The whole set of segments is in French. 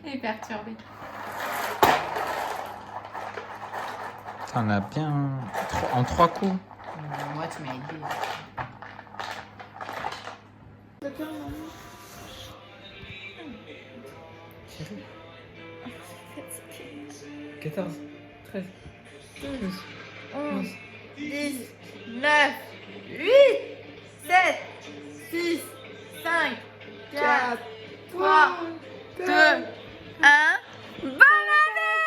Elle est perturbée. T'en as bien en 3 coups. Moi, tu m'as aidé. Chérie. 14, 13, 12, 11, 10, 9, 8, 7, 6, 5, 4, 3, 2, 1. Bonne année!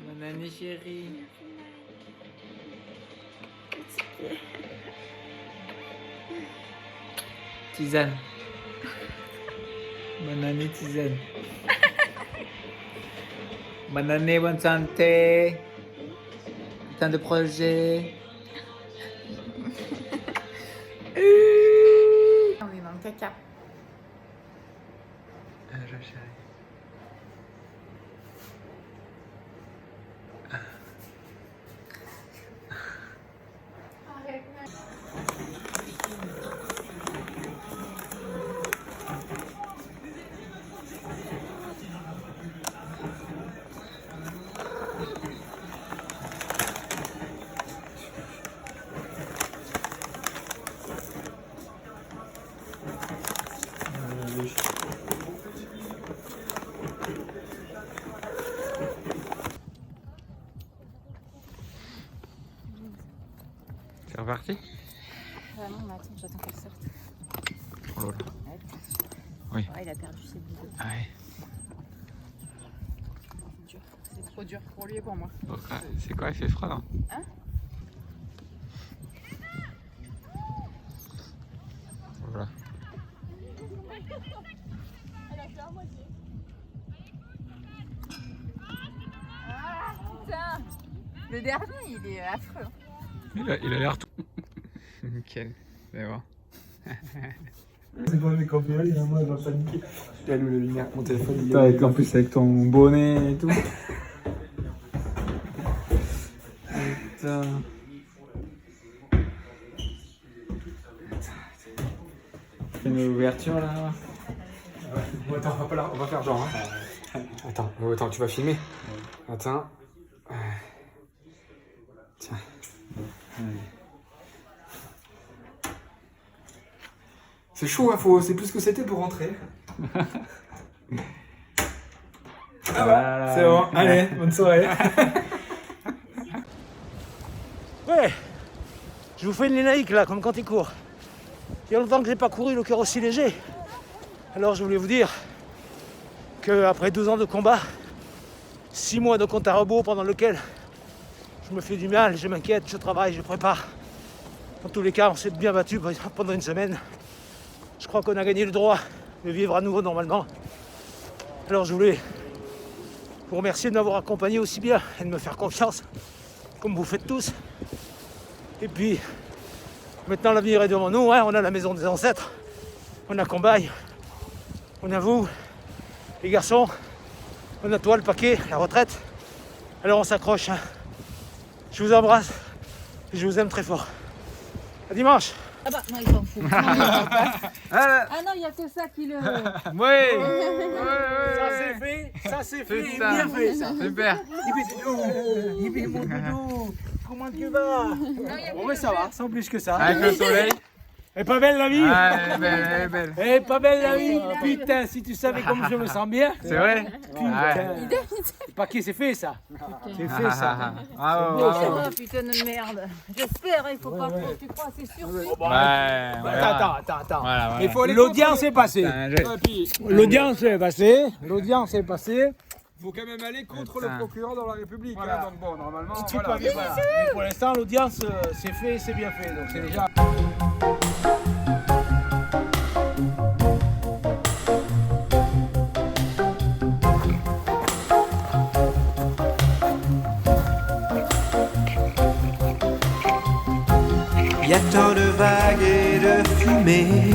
Bonne année, chérie. Tisane. Bonne année, tisane. Bonne année, bonne santé. Plein de projets. On est dans le caca. Je chérie. C'est reparti? Non, mais attends, j'attends qu'elle sorte. Oh là là. Ouais, Oui. ouais, il a perdu ses boules. Ah ouais. C'est trop dur pour lui et pour moi. C'est quoi, il fait froid là? Hein? Voilà. Ah, putain! Le dernier, il est affreux. Il a l'air tout. Nickel. Fais voir. C'est pas mes cambrioleurs, il y a moi, elle va paniquer. J'ai allumé la lumière, mon téléphone. Putain, avec, en plus avec ton bonnet et tout. Putain. Fais une ouverture là. Bon, attends, on va faire genre. Hein. Attends, tu vas filmer. Attends. Tiens. C'est chaud, hein, c'est plus que c'était pour rentrer. Ah Voilà. c'est bon, allez, bonne soirée. Ouais, je vous fais une lénaïque là, comme quand il court. Il y a longtemps que j'ai pas couru le cœur aussi léger. Alors je voulais vous dire qu'après 12 ans de combat, 6 mois de compte à rebours pendant lequel je me fais du mal, je m'inquiète, je travaille, je prépare. Dans tous les cas, on s'est bien battu pendant une semaine. Je crois qu'on a gagné le droit de vivre à nouveau normalement. Alors je voulais vous remercier de m'avoir accompagné aussi bien et de me faire confiance, comme vous faites tous. Et puis, maintenant l'avenir est devant nous, hein. On a la maison des ancêtres, on a Combaille, on a vous, les garçons, on a toi le paquet, la retraite. Alors on s'accroche, hein. Je vous embrasse, et je vous aime très fort. À dimanche. Ah bah, non, il s'en fout. Ah non, il y a que ça qui le... Ça c'est fait, C'est ça. bien fait ça. Super. Yibi mon doudou, comment tu vas? Bon mais ça va, sans plus que ça. Avec le soleil. Elle est pas belle la vie? Ah, elle est belle, elle est belle. Elle est pas belle la vie? Putain, si tu savais comme je me sens bien. C'est vrai? Putain. Le paquet c'est fait ça. C'est fait ça. Ah ouais, Oh putain de merde. J'espère, il faut pas que tu crois, c'est sûr. Attends. Voilà. Il faut l'audience est passée. L'audience est passée. L'audience est passée. Il faut quand même aller contre Putain. le procureur de la République. Voilà. Hein, donc bon, normalement, Tu voilà. pas, voilà. Mais pour l'instant, l'audience c'est fait, c'est bien fait. Donc c'est déjà. Y a tant de vagues et de fumée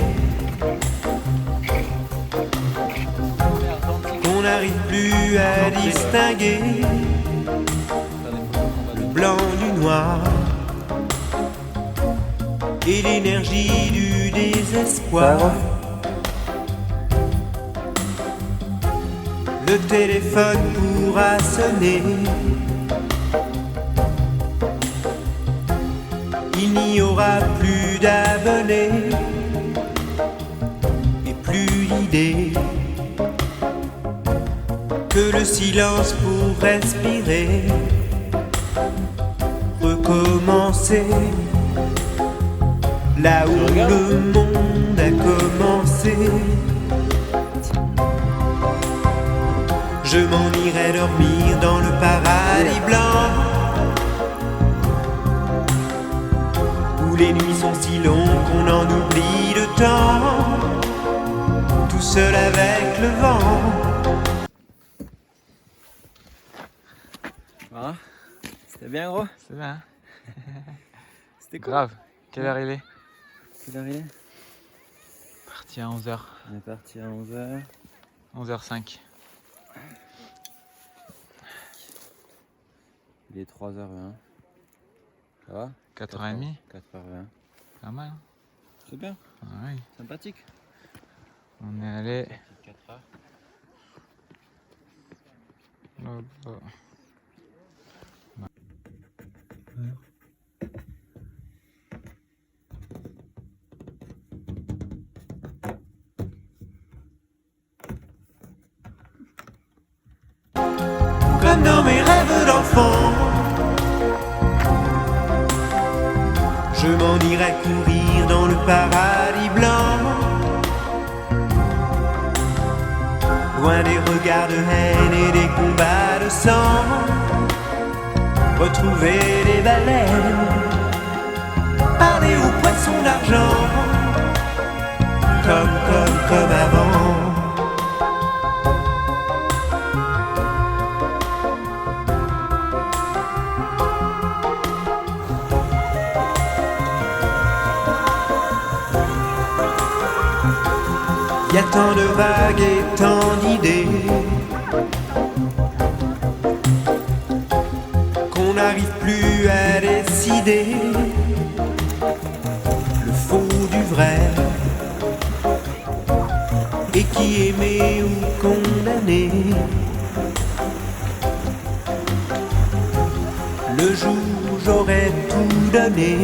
qu'on n'arrive plus à distinguer le blanc du noir. et l'énergie du désespoir. Le téléphone pourra sonner. Il n'y aura plus d'abonnés et plus d'idées que le silence pour respirer. Recommencer là où le monde a commencé. Je m'en irai dormir dans le paradis blanc, où les nuits sont si longues qu'on en oublie le temps, tout seul avec le vent. Voilà. C'était bien gros. C'est bien. C'était cool. Grave. Quelle heure il est? Quelle heure il est? Parti à 11h. On est parti à 11h. 11h05. Il est 3h20. Ça va? 4h30. 4h20. Pas mal. Hein? C'est bien. Ah oui. Sympathique. On est allé 4h. là-bas. Comme dans mes rêves d'enfant, je m'en irai courir dans le paradis blanc, loin des regards de haine et des combats de sang. Retrouver les baleines, parler aux poissons d'argent, comme avant. Y a tant de vagues et tant d'idées qu'on n'arrive plus à décider le faux du vrai, et qui aimé ou condamné. Le jour où j'aurais tout donné,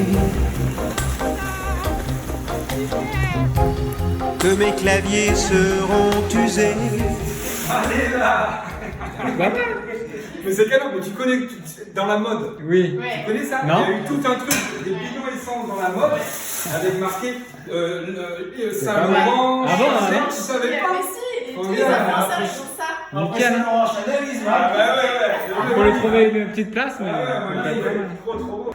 que mes claviers seront usés. Allez là. Mais c'est canon, mais tu connais dans la mode. Oui. Tu connais ça? Non. Il y a eu tout un truc, des bidons essence dans la mode, avec marqué Saint-Laurent. Ah bon, Tu savais pas? Mais si, Faut tous les bien, influenceurs ils font ça. Nickel. Ah ouais. Faut lui trouver une petite place, mais. Trop beau.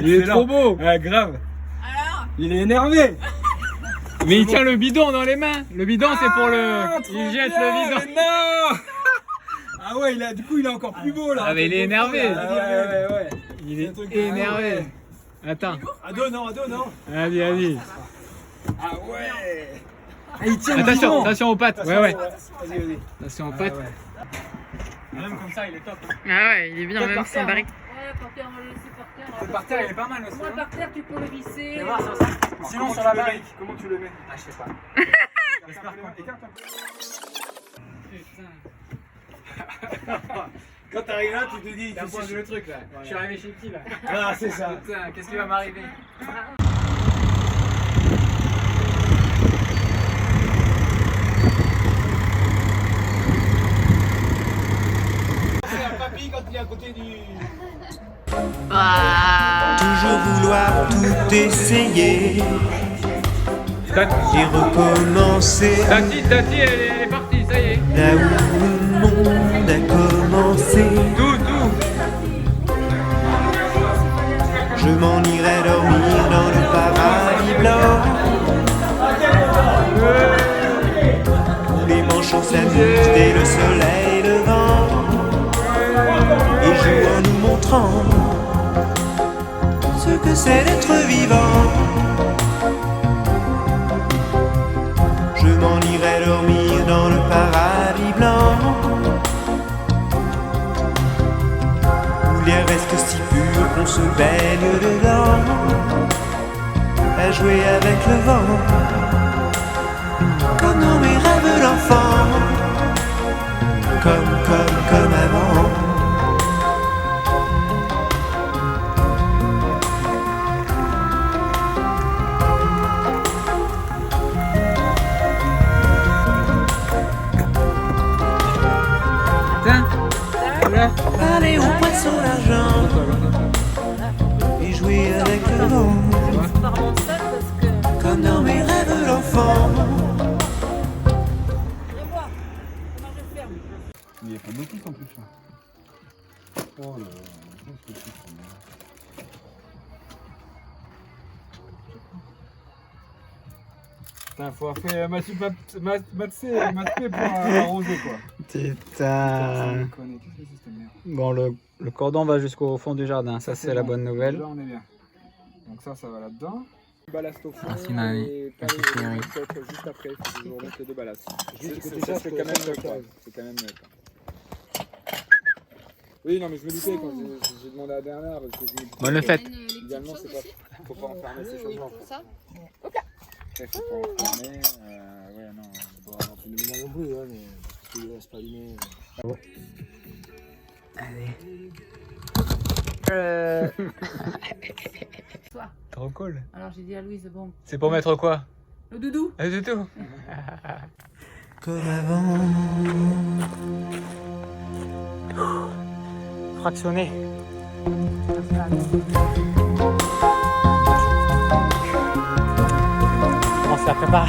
Il est trop beau. Ouais, grave. Alors, Il est énervé. Mais il tient le bidon dans les mains. Le bidon, c'est pour le. Il jette le bidon. Mais non. Ah ouais, du coup, il est encore plus beau là. Ah, mais il est énervé. Ouais. Il est un truc énervé. Attends. À dos, non. Vas-y, vas-y. Ah ouais. Ah, il tient le Attention, bidon. attention aux pattes. Ouais. Vas-y. Attention aux pattes. Même comme ça, il est top. ah ouais, il est bien, Peut-être même par sans terre, barrique. Ouais, par terre, on va le laisser par terre. Le par terre, il est pas mal aussi. Moi, par terre, tu peux le visser. Fais voir, ça. Sinon, sur la barrique. Comment tu le mets? Ah, je sais pas. J'espère qu'on écarte un peu. Quand t'arrives là, tu te dis. T'as posé le truc là. Je suis arrivé chez qui là? Ah, c'est ça. Putain, qu'est-ce qui va m'arriver? C'est un papy quand il est à côté du. Toujours vouloir tout essayer et recommencer Tati, elle est partie, ça y est. là où le monde a commencé. Tout. Je m'en irai dormir dans le paradis blanc, où les manchots s'amusent dès le soleil levant et jouent en nous montrant ce que c'est d'être vivant. Je m'en irai dormir dans le paradis blanc, se baigne dedans, à jouer avec le vent, comme dans mes rêves d'enfant, comme avant. Aller au poisson d'argent et jouer avec le vent, comme dans mes rêves d'enfant. Il n'y a pas de motif en plus. Oh là là, qu'est-ce que c'est que ça? Putain, faut avoir fait maths pour arroser quoi. Putain. Qu'est-ce que c'est cette merde? Bon, le cordon va jusqu'au fond du jardin, ça c'est la bonne nouvelle. Là on est bien. Donc ça va là-dedans. Ballast au fond. Merci, Marie. Et pas Merci, les Thierry. juste après, il faut toujours mettre les deux ballasts. Juste C'est côté ça, quand même mieux quoi. C'est quand même mieux quoi. Oui, non mais je me doutais quand j'ai demandé à Bernard parce que je me disais, Bonne fête. idéalement c'est pas, faut pas enfermer ces choses-là. Ça Après, faut pas enfermer, ouais non. Bon, on peut le ménage non plus, hein, mais parce qu'il reste pas allumé. Trop cool. Alors j'ai dit à Louise, bon, C'est pour mettre quoi? le doudou. C'est tout. Comme avant. Fractionné. Comment ça prépare?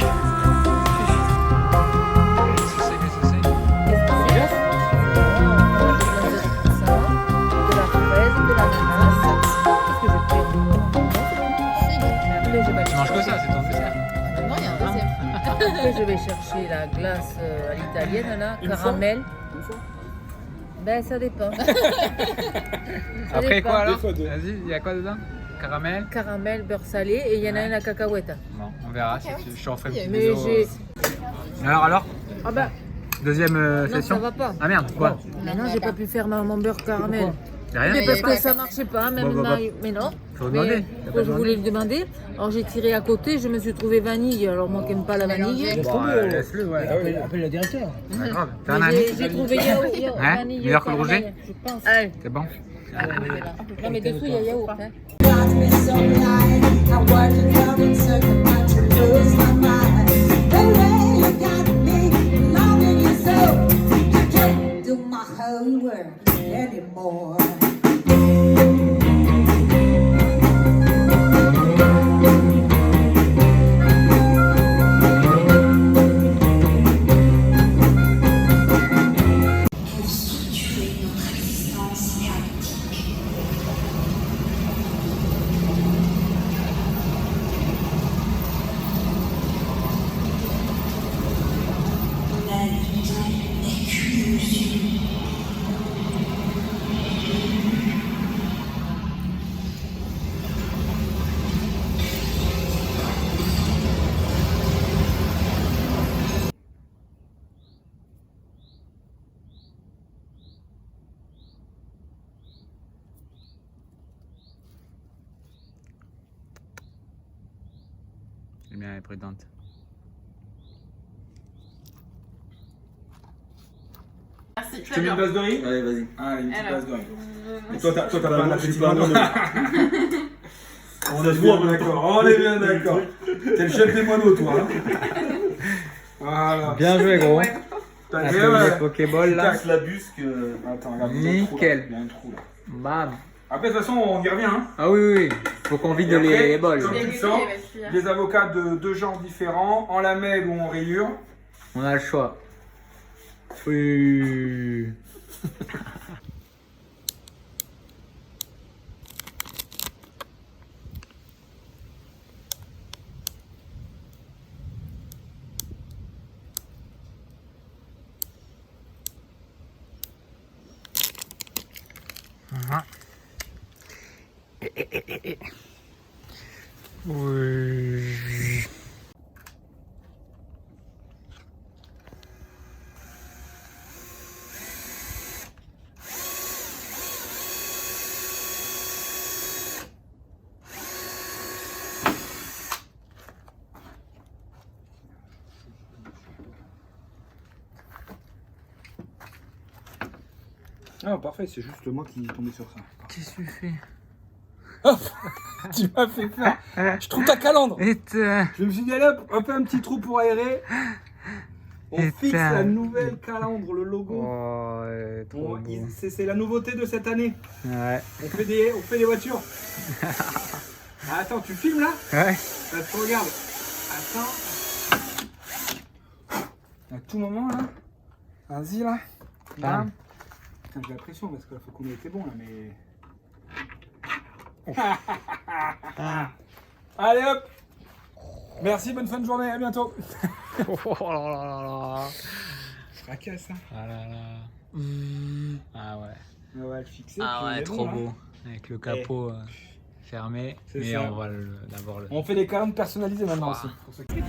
Tu manges que ça, c'est ton dessert. Non, il y a un deuxième. Après, je vais chercher la glace à l'italienne, là, caramel. Ben, ça dépend. Après dépend. quoi alors? Des fois deux. Vas-y, il y a quoi dedans? Caramel? Caramel, beurre salé et il y en a une à cacahuète. Bon, on verra si je t'en ferai une petite Mais vidéo. j'ai. Alors Ah bah, deuxième non, session? ça va pas. Ah merde, quoi? Mais non, j'ai pas pu faire mon beurre caramel. Y'a rien? Mais parce que ça marchait pas, même Bon, bah, là, mais non. Faut demander. Mais T'as pas je voulais le demander. Alors j'ai tiré à côté, je me suis trouvé vanille. Alors moi qui n'aime pas la vanille. Bon, laisse-le, ouais. Appelle le directeur. Pas grave. T'as un Mais ami? j'ai trouvé yaourt, Hein? vanille. Meilleur que le caramel, rouget? Je pense. C'est bon? Non mais dessous il y a yaourt. Hein. Got me so blind, I watch it coming, circle back to lose my mind. The way you got me, loving you so, I can't do my whole world anymore. C'est bien, elle est prudente. Merci, Je te mets une base de riz? Allez, vas-y. Allez, une petite Alors. base de riz. Et toi, t'as pas un appétit pas, non. On est bien d'accord, on est bien d'accord. T'es le chef des moineaux, toi. Hein. Voilà. Bien joué, gros. T'as Avec vu, le ouais. Pokéball là. Casse la busque. Attends, regarde, il y a un trou, là. Nickel. Il y a un trou là. Bam. Après, de toute façon, on y revient. Hein. Ah oui, oui. Faut qu'on vide Et après, les bols. comme tu le sens, des avocats de deux genres différents, en lamelles ou en rayures. On a le choix. Oui. Oui. Ah parfait, c'est juste moi qui est tombé sur ça. Qu'est-ce que tu fais? Hop, tu m'as fait peur. Je trouve ta calandre. Putain. Je me suis dit, allez hop, on fait un petit trou pour aérer. On fixe la nouvelle calandre, le logo. Oh, ouais, trop beau. C'est la nouveauté de cette année. Ouais. On fait des voitures. Ah, attends, tu filmes là? Ouais. Regarde. Attends. À tout moment là. Vas-y là. Bam. Putain, j'ai la pression parce qu'il faut qu'on ait été bon là, mais. Allez hop. Merci, bonne fin de journée, à bientôt. Oh là là là là. Fracasse hein. Ah là là. Ah ouais. On va le fixer. Ah puis on ouais, est trop bon, beau. là. Avec le capot fermé. C'est Mais ça. on va d'abord le. On fait des calandres personnalisées maintenant aussi. Pour ceux qui...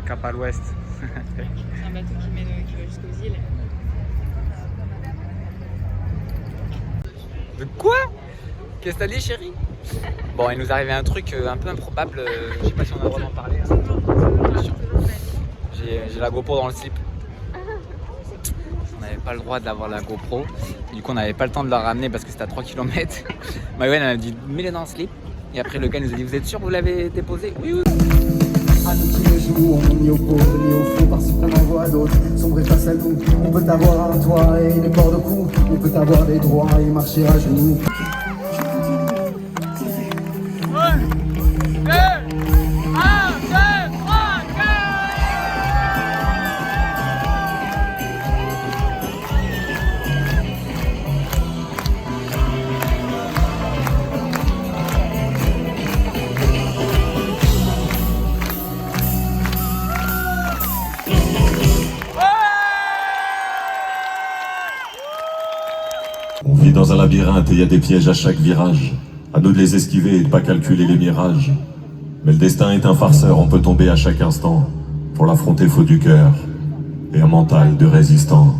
Cap à l'ouest. C'est un bateau qui va jusqu'aux îles. De quoi? Qu'est-ce que t'as dit, chérie? Bon, il nous arrivait un truc un peu improbable. Je sais pas si on a vraiment parlé. J'ai la GoPro dans le slip. On n'avait pas le droit d'avoir la GoPro. Du coup, on n'avait pas le temps de la ramener parce que c'était à 3 km. Maëwen elle a dit mets-les dans le slip. Et après, le gars nous a dit vous êtes sûr que vous l'avez déposé? Oui, oui. À nous qui ne jouons, ni au pauvre, ni au fond, parce qu'on en voit d'autres sombrer face à nous. On peut avoir un toit et des ports de cou, on peut avoir des droits et marcher à genoux. On vit dans un labyrinthe et il y a des pièges à chaque virage. À nous de les esquiver et de pas calculer les mirages. Mais le destin est un farceur, on peut tomber à chaque instant. Pour l'affronter, faut du cœur et un mental de résistant.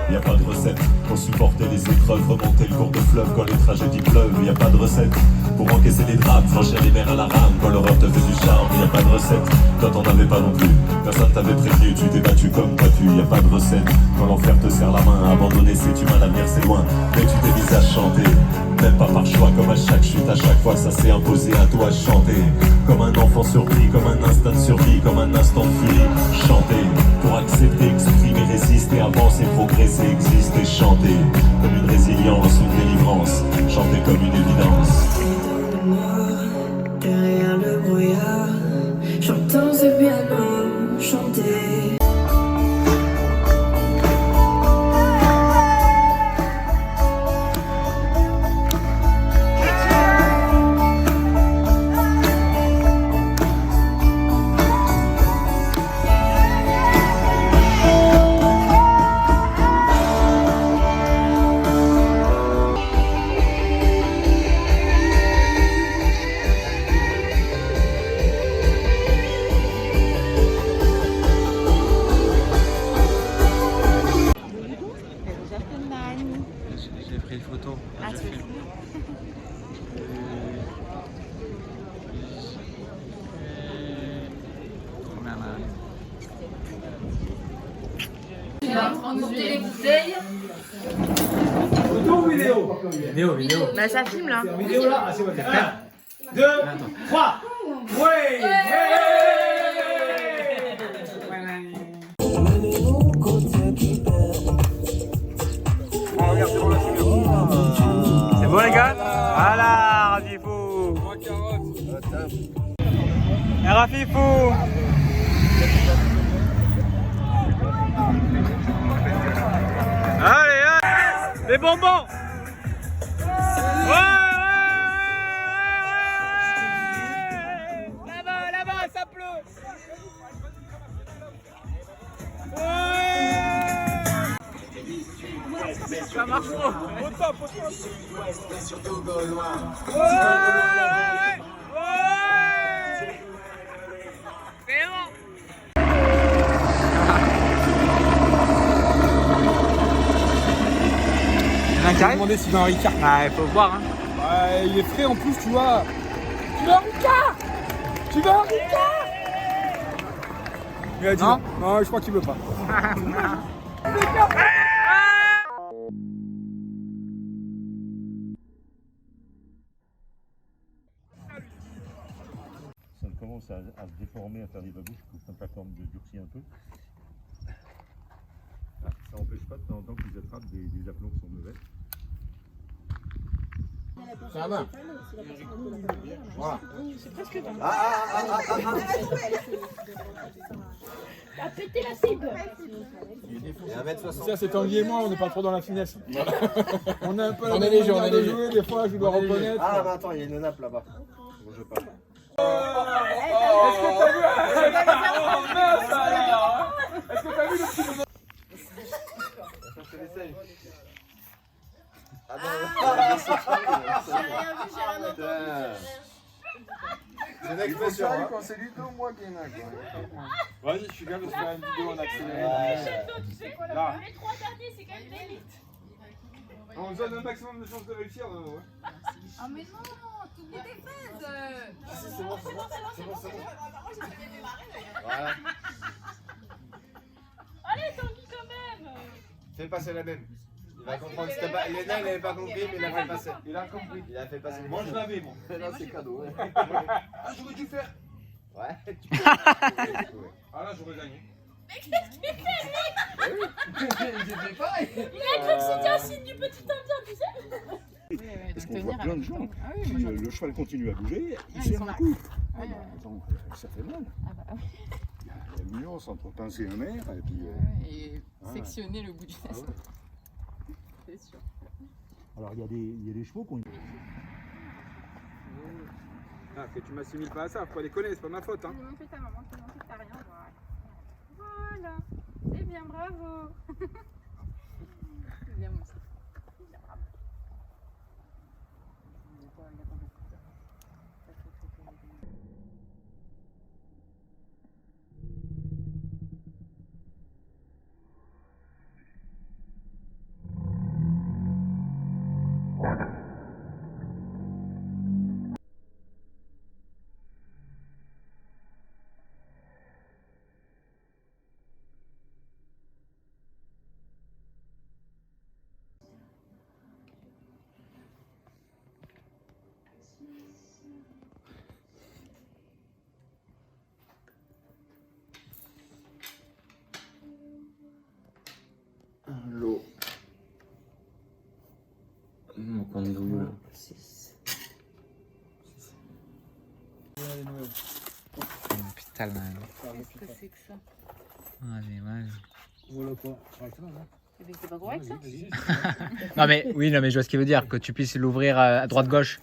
Y a pas de recette pour supporter les épreuves, remonter le cours de fleuve quand les tragédies pleuvent. Y a pas de recette pour encaisser les drames, franchir les mers à la rame quand l'horreur te fait du charme. Y a pas de recette, toi t'en avais pas non plus. Personne t'avait prévenu, tu t'es battu comme t'as pu. Y a pas de recette quand l'enfer te serre la main. Abandonner c'est humain, l'avenir c'est loin. Mais tu t'es mis à chanter, même pas par choix. Comme à chaque chute, à chaque fois ça s'est imposé à toi de chanter. Comme un enfant surpris, comme un instinct de survie, comme un instant de furie. Chanter pour accepter, exprimer, résister, avancer, progresser, exister, chanter comme une résilience, une délivrance, chanter comme une évidence. Derrière le brouillard, j'entends ce piano chanter. J'ai pris une photo. Ah, tu fais Tu vas prendre les bouteilles. Photo ou vidéo? Vidéo. Bah ça filme là. Vidéo là? Ah c'est bon. 1, 2, 3. Ouais! C'est bon les gars? Voilà, Rafifou. Et Rafifou. Allez, allez, les bonbons. Ouais. Là-bas, ça pleut. Ça marche trop. Au top. C'est bon. un Je carré. vais demander s'il veut un Ricard. Ah, il faut voir. Hein. Ouais, il est frais en plus, tu vois. Tu veux un Ricard? Tu veux un Ricard? Il a dit Non. non, je crois qu'il veut pas. Ça commence à se déformer, à faire des babouches, il faut que la forme durcit un peu. Ah, ça n'empêche pas de temps en temps qu'ils attrapent des aplomb qui sont mauvais. Ça va. Voilà. C'est presque bon. T'as pété la cible. Ça, c'est Tanguy et moi, on n'est pas trop dans la finesse. On a un peu On la est léger, manière on est de léger. jouer, des fois, je dois reconnaître. Ah bah attends, il y a une nappe là-bas. Bon, je parle. Est-ce que t'as vu? Oh mince alors! Est-ce que t'as vu le petit bonhomme? C'est une expression. Hein. C'est lui comme moi qui est là. Vas-y, je suis capable de faire une vidéo en accéléré. Tu sais quoi, Là. les 3 derniers, c'est quand même l'élite. On se donne un maximum de chances de réussir. Ouais. Ah mais non, t'oublies des fraises. C'est bon. Voilà. Allez, Tanguy quand même. Fais passer la même. Il va comprendre. C'était pas... Léna, il n'avait pas compris, mais il a fait passer. Il a compris. Il a fait passer. Moi, je l'avais, moi. Là, c'est cadeau. Ouais. Ah, j'aurais dû faire. Ouais. Ah, là, j'aurais gagné. Mais qu'est-ce qu'il fait, J'ai fait pareil. Il a cru que c'était un signe du petit indien, tu sais. Parce qu'on voit plein de gens, si le cheval continue à bouger, il serre un coup. Ah bah, attends, ça fait mal. Il y a une nuance entre pincer un nerf et puis... Et sectionner le bout du nez. C'est sûr. Alors il y a des chevaux qui ont... Ah, que tu m'assimiles pas à ça, faut pas déconner, c'est pas ma faute. Hein. Je vais montrer ta maman, je vais montrer que t'as rien. Voilà. C'est bien, bravo. C'est bien, moi aussi. C'est bien, bravo. L'eau. Mon compte double. Putain, là. Qu'est-ce que c'est que ça? Ah, mais ouais. Voilà quoi. Eh ben, c'est pas correct ça? Non mais oui, non mais je vois ce qu'il veut dire, que tu puisses l'ouvrir à droite gauche.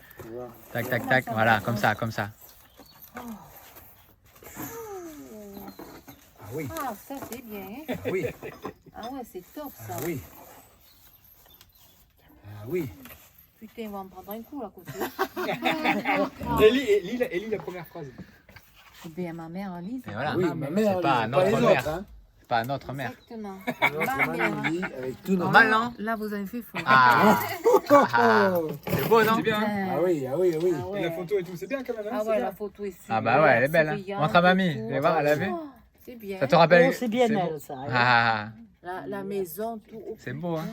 Tac tac tac, voilà, comme ça, comme ça. Ah oui. Ah, ça c'est bien. Ah oui. Ah ouais, c'est top ça. Ah oui. Ah oui. Putain, on va en prendre un coup là, côté. Ellie, la première phrase. Eh bien, ma mère, Lise. Et voilà. Oui, ma mère, C'est pas les notre autres, mère. hein. C'est pas notre mère. Exactement. Ma mère, dit, avec tout notre... Mal, hein? Là, vous avez fait faux. Ah, c'est beau, non? C'est bien. Ah oui, ah oui, ah oui. Ah ouais. Et la photo et tout, c'est bien quand même. Hein, Ah c'est ouais, bien. la photo est super. Ah bah ouais, elle est belle. Hein. souriante Montre à mamie. et tout. Vous allez voir, elle a vu. Oh, c'est bien. Ça te rappelle? c'est bien beau. elle, ça. Ah, La maison, tout. c'est beau, hein?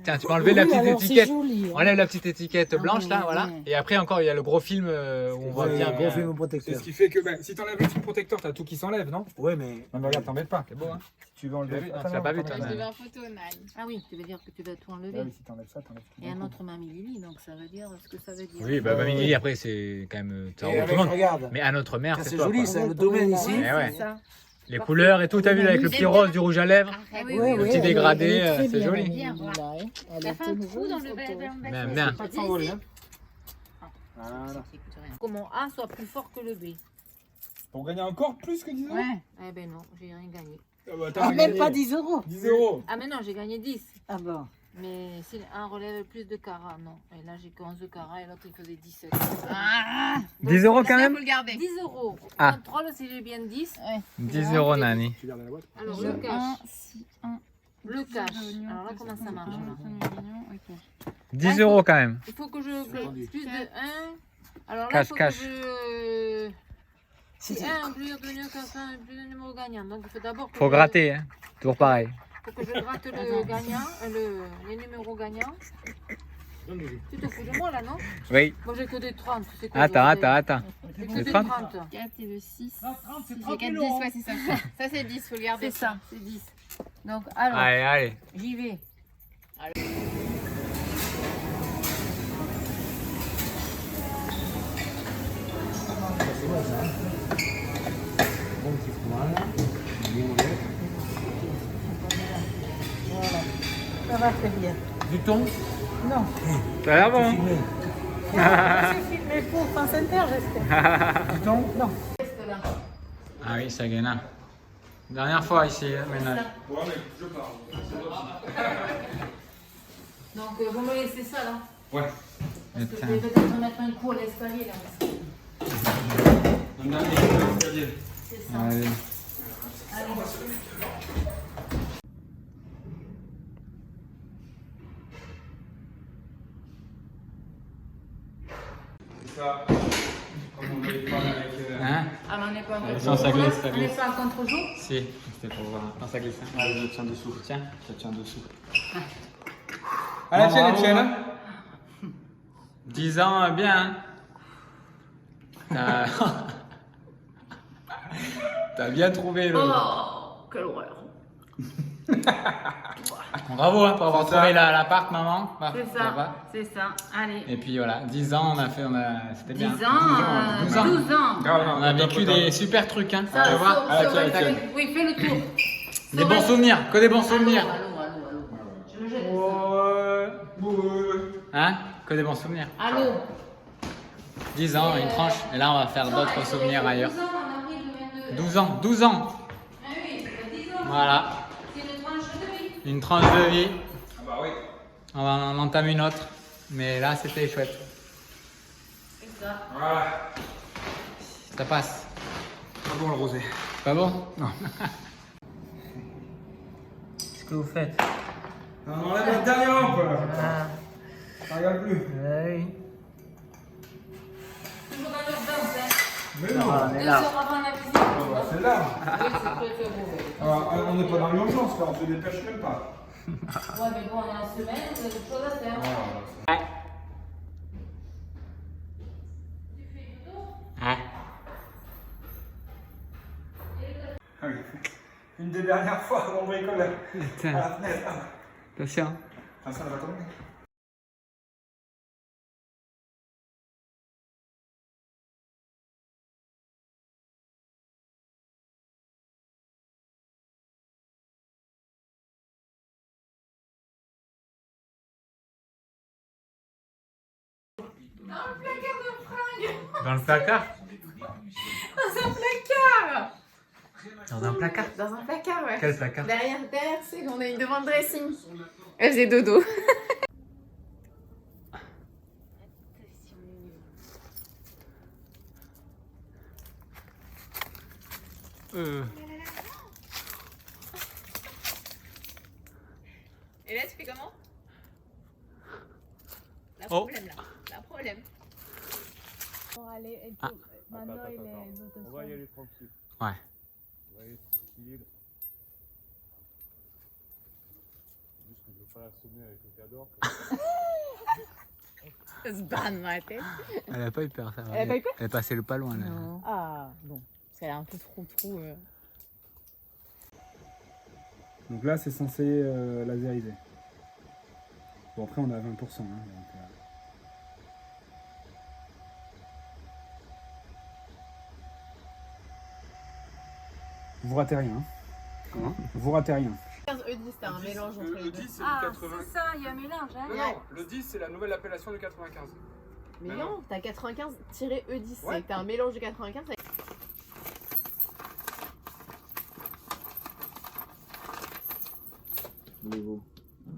Tiens, tu peux enlever la Oui, petite alors, c'est étiquette. joli, hein. Enlève la petite étiquette blanche là, ouais, voilà. ouais. Et après encore, il y a le gros film où on voit Ouais, bien. gros film C'est protecteur. ce qui fait que si t'enlèves le film protecteur, t'as tout qui s'enlève, non? Ouais, mais... Non mais regarde, t'embêtes pas. C'est beau, hein? Si tu veux enlever. Non, tu l'as pas vu, toi, Je Nan. devais en photo, Nan. Ah oui, tu veux dire que tu dois tout enlever. Ah oui, si t'enlèves ça, t'enlèves tout. Et un autre Mamie Lily, donc ça veut dire ce que ça veut dire. Oui, bah mamie Lily, après, c'est quand même. Ça Et regarde tout avec, le monde. regarde, Mais à notre mère, ça, c'est c'est toi. joli, quoi. c'est le domaine ici. Eh ouais. C'est ça. Les couleurs et tout, t'as vu là, avec le petit rose, du rouge à lèvres. Ah oui, Oui, Le oui, petit elle dégradé, est très c'est bien, joli. elle, Bien, là, hein. Elle T'as est fait un toute trou jolie, dans le photo. Bien, bien. Pas de s'envoler, hein. Voilà. Que mon A soit plus fort que le B. Pour gagner encore plus que 10 euros. Ouais. Eh ben non, j'ai rien gagné. Ah bah, Ah, t'as même gagné pas 10 euros. 10 euros. Ah mais non, j'ai gagné 10. Ah bon. Mais si un relève plus de carats, non. Et là, j'ai que 11 carats et l'autre, il faisait 17. 10 euros quand même? Faut le garder. 10 euros. Ah. Contrôle si j'ai bien 10. 10 euros, Nani. Tu gardes la boîte. Alors, Je le cash. 1, 6, 1. Le cash. Alors là, comment ça marche là? Ok. 10 euros quand même. Il faut que je plus de 1. Alors là, Cash, il faut cash. que je... Si 1 plus de numéro gagnant, plus de numéro gagnant. Donc il faut d'abord que Faut je... gratter, hein. Toujours pareil. Faut que je gratte le gagnant, les numéros gagnants. Tu te fous de moi là, non? Oui. Moi j'ai que des 30. C'est quoi, Attends. J'ai que Le des 30? 30. 4 et le 6. 30, c'est J'ai 30 4, 10, euros. ouais, c'est ça. Ça, c'est 10, faut le garder. C'est ça, c'est 10. Donc alors, Allez. j'y vais. Bon petit fromage, limonade. Voilà. Ça va très bien. Du thon. Non. Ça a l'air bon. C'est filmé pour France Inter, j'espère. Du thon. Non. Ah oui, ça gagne. Dernière fois ici, ménage. Ouais, mais je parle. Donc vous me laissez ça là. Ouais. Parce que je vais peut-être mettre un coup à l'escalier là. Un dernier coup d'escalier. C'est ça. Allez. Allez. C'est ça. Comme on avait parlé avec. Hein? Ah, mais on n'est pas en Sans ça glisse, ça On n'est glisse. pas en contre-jour. Si, c'était pour voir. Non, ça glisse. Hein. Allez, je tiens dessous. Tiens. Je tiens dessous. À la tienne, Bravo. Etienne. 10 ans, bien. Hein. T'as bien trouvé le. Oh, quelle horreur. Bravo hein, pour avoir trouvé l'appart, maman. Bah, C'est va. ça, c'est ça. Allez. Et puis voilà, 10 ans, c'était 10 bien. ans, 12 ans. 12 ans. On a vécu des super trucs, hein. Ça, Tu vas voir. sauf- Ah, sauf- tiens, tiens. Oui, fais le tour. Des bons souvenirs, que des bons souvenirs. Allô. Je me jette ça. Hein? Que des bons souvenirs. Allô. 10 ans, une tranche. Et là, on va faire d'autres souvenirs ailleurs. 12 ans en avril 2022. 12 ans, 12 ans. Ah oui, 10 ans. Voilà, C'est une tranche de vie. une tranche de vie. Ah bah oui. On va en entamer une autre. Mais là, c'était chouette. C'est ça. Voilà. Ça passe. Pas bon le rosé. Pas bon? Non. Qu'est-ce que vous faites? On enlève la dernière lampe. Ah. Ça regarde plus. Oui. Toujours dans l'urgence, hein. Mais non. On 2 est là. heures avant la visite. Ah bah, c'est là. Oui, c'est très mauvais. Ah, on n'est pas dans l'urgence là, on se dépêche même pas. Ouais, mais bon, on est en semaine, vous avez des choses à faire. Ah. Une des dernières fois on bricole à la fenêtre. Attention. Ah, ça va tomber. Dans le placard? Dans un placard. Dans un placard? Dans un placard, ouais. Quel placard? Derrière, c'est qu'on a une demande dressing. Elle faisait dodo. Et là, tu fais comment? La Oh. problème, là. La problème. Pour aller, et Ah. Mano et les autres. On va y aller tranquille. Ouais. On va y aller tranquille. Juste que je veux pas l'assommer avec le cador. Ça se bat dans ma tête. Elle a pas eu peur, ça va. Elle a pas eu peur? Elle est passée le pas loin là. Non. Ah, bon. Parce qu'elle est un peu trop. Donc là c'est censé laseriser. Bon après on a 20%. Hein, donc, Vous ratez rien. Hein. Vous ratez rien. 15 E10, c'est un mélange entre les Le deux. 10 c'est Ah, le 80. c'est ça, il y a un mélange, hein. Non, le 10 c'est la nouvelle appellation du 95. Mais non, t'as 95-E10. Ouais. C'est que t'as un mélange de 95 avec...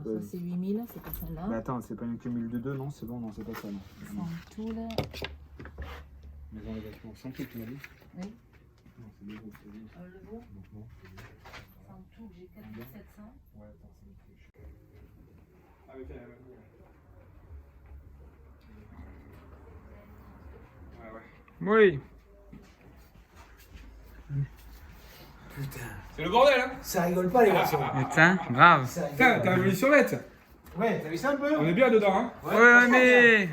Ça, c'est 8000, c'est pas celle-là. Mais attends, c'est pas une que 1002, non, c'est bon, non, c'est pas ça. Non. Sans tout, là. Maison des vêtements, sans tout, tu m'as dit? Oui. Non, c'est des gros, c'est des gros. Le beau. Donc non, c'est des Sans tout, j'ai 4700. Ouais, attends, c'est des trucs. Avec elle, Oui. C'est le bordel, hein. Ça rigole pas, les garçons. Putain, grave. Putain, t'as vu sur bête. Ouais, t'as vu ça un peu? On est bien dedans, hein. Ouais, mais.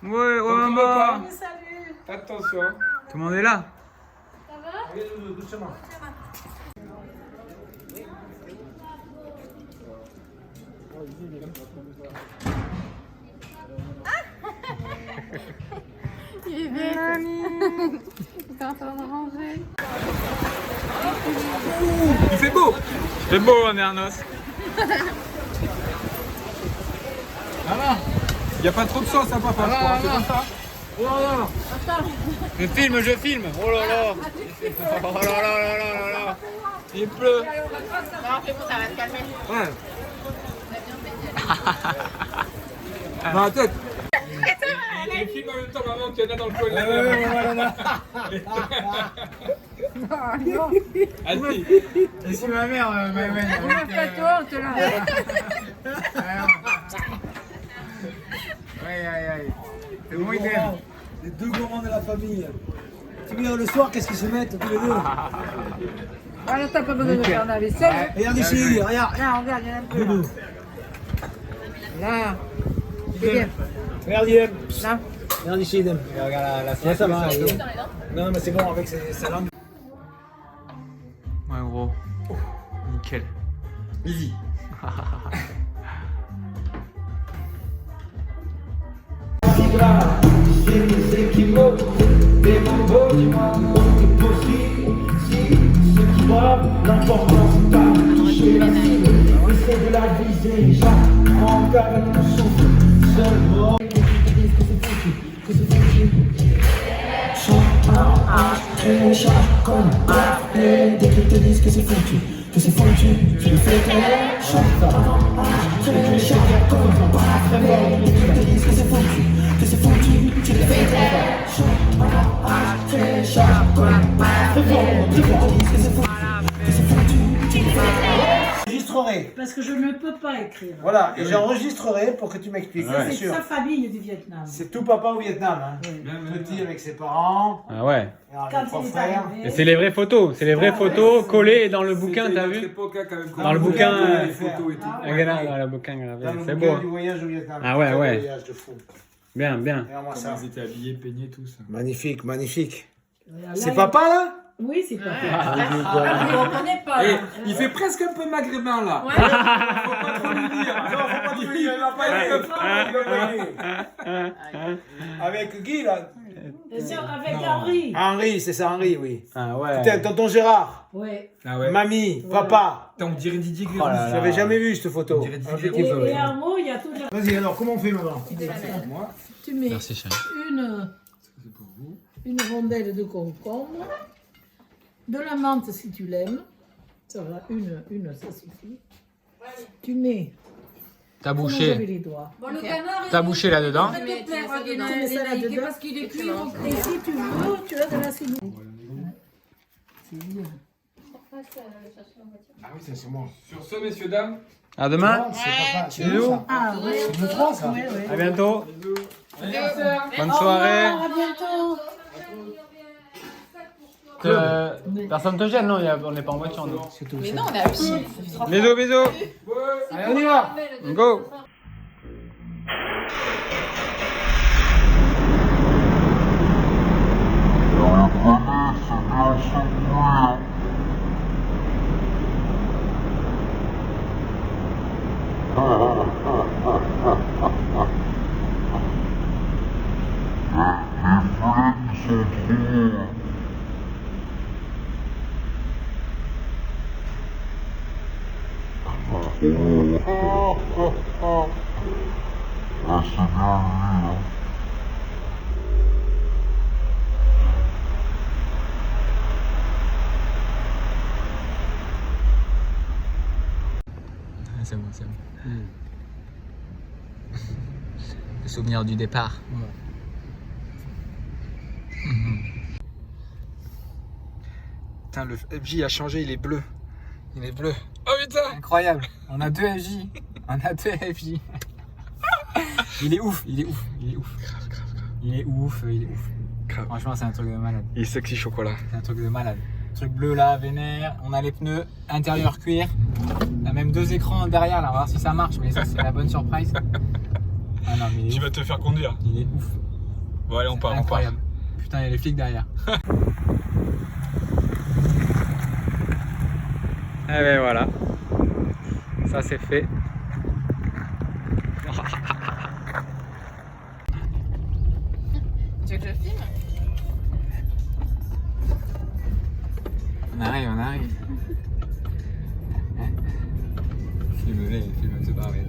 Ouais, Quand on maman. va pas, attention. Tout le monde est là. Doucement. Il est bête. Il est en train de ranger. Il fait beau. C'est beau, on est Arnos. Il n'y a pas trop de sauce, hein, papa. C'est comme ça. Je filme. Oh là là. Oh là là là là là. Il pleut. Non, c'est bon, ça va te calmer. Ouais. Dans la tête. Il filme en même temps, maman, qu'il y en a dans le coin. Allez. Et si ma mère, On a fait toi, on te l'a. Aïe. C'est bon, les deux gourmands de la famille. Tu viens le soir, qu'est-ce qu'ils se mettent tous les deux? Alors t'as pas besoin de faire la vaisselle. Regarde ici, regarde. Là, regarde, il y en a un peu. Là. C'est bien. Regarde, Idem. Là. Regarde ici, Idem. Regarde la fièvre. Ça va. Non, mais c'est bon avec sa langue. Ouais, gros. Nickel. Easy. L'important c'est pas de toucher la cible, essaie de la viser, j'apprends qu'avec mon souffle, seulement. Que c'est foutu, chante en H, tu charges comme et dès qu'ils te disent que c'est foutu, tu le fais clair, chante en H, tu charges comme et dès qu'ils te disent que c'est foutu, tu le fais clair, chante en H, tu charges comme et dès qu'ils te disent que c'est foutu. J'enregistrerai. Parce que je ne peux pas écrire. Voilà, et j'enregistrerai pour que tu m'expliques. C'est sûr. sa famille du Vietnam. C'est tout papa au Vietnam. Hein. Petit avec ses parents. Ah ouais. Quand trois il est frères. arrivé. Et c'est les vraies photos. C'est les vraies photos collées dans le bouquin, t'as vu? Dans le bouquin. Les photos et tout. Regarde, dans le bouquin. Dans le C'est bouquin beau. du voyage au Vietnam. Ah ouais, Un ouais. voyage de fou. Bien. Regarde-moi ça. Ils étaient habillés, peignés, tous. Magnifique. Là, C'est il- papa là? Oui, c'est papa. On connaît pas. Et il fait presque un peu maghrébin là. Ouais. Faut pas trop lui dire. Non, faut pas trop lui dire. Il va pas être Avec Guy là. Et c'est avec Henri. Henri, c'est ça Henri, oui. Ah ouais. Putain, tonton Gérard. Oui. Ah ouais. Mamie, papa. On dirait Didier Oh Grégory. là là. J'avais jamais vu cette photo. On dirait Didier Et, Grégory. et en mot, il y a toute la... Vas-y, alors, comment on fait maintenant? Moi. Tu mets Merci, chérie. une rondelle de concombre, de la menthe si tu l'aimes. Ça va, une, ça suffit. Tu mets... T'as Comment bouché. j'avais les doigts. Bon, le canard, T'as bouché là-dedans. il va te plaire, Tu mets ça là-dedans. parce qu'il est cuit. Et si tu veux, tu as de la ciboule. Ah oui, c'est moi. Sur ce, messieurs, dames. À demain. C'est papa. C'est Bisous. nous. Ah oui. C'est nous trois, ça. À bientôt. Anniversaire. Bonne soirée. À bientôt. Personne te gêne, non? On n'est pas en voiture, nous. Mais non, on est à pied. Bisous. Allez, on y va. Go. C'est bon. Le souvenir du départ. Putain, le FJ a changé, il est bleu. Il est bleu. Oh putain! Incroyable. On a 2 FJ. Il est ouf. Grave. Il est ouf. Franchement, c'est un truc de malade. Il est sexy chocolat. C'est un truc de malade. Truc bleu là, vénère. On a les pneus intérieur cuir. On a même 2 écrans derrière là. On va voir si ça marche. Mais ça, c'est la bonne surprise. Ah non, mais Tu vas te faire conduire. il est ouf. Bon, allez, on part. Incroyable. Putain, il y a les flics derrière. Et ben voilà. Ça, c'est fait. Tu veux que je filme? On arrive. Filme-les, filme, c'est pas vrai.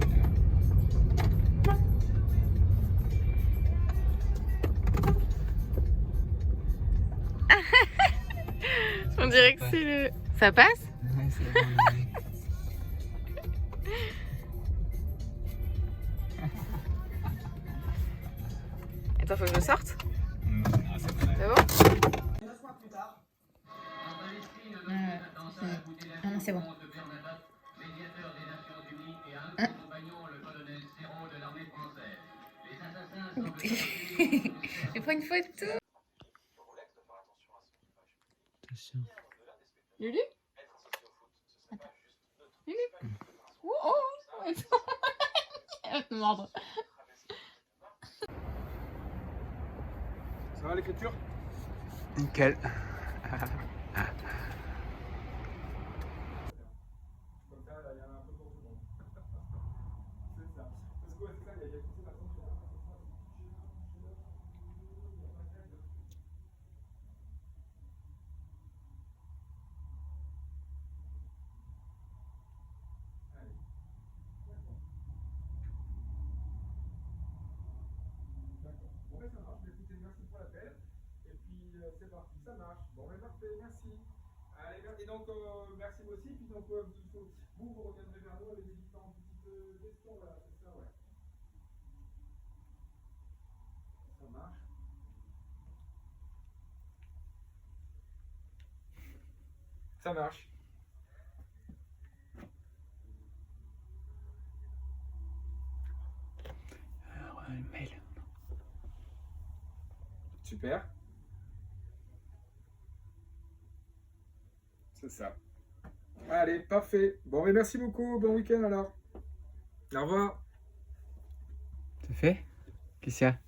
On dirait que c'est le... Ça passe? Ouais, c'est bon, on arrive. Attends, faut que je sorte? Ah, c'est bon. C'est bon? Ah non, c'est bon. Et prends une photo. Lulu? Attends. Lulu? Oh, oh, attends. Elle va te mordre. Ça va l'écriture? Nickel. C'est parti, ça marche. Bon, mais parfait, merci. Allez, et donc, merci aussi. Puis donc, vous reviendrez vers nous avec les différentes petites questions. Voilà, c'est ça, ouais. Ça marche. Ça marche. Alors, le mail. Super. C'est ça. Allez, parfait. Bon, mais merci beaucoup. Bon week-end alors. Au revoir. C'est fait? Qu'est-ce qu'il y a?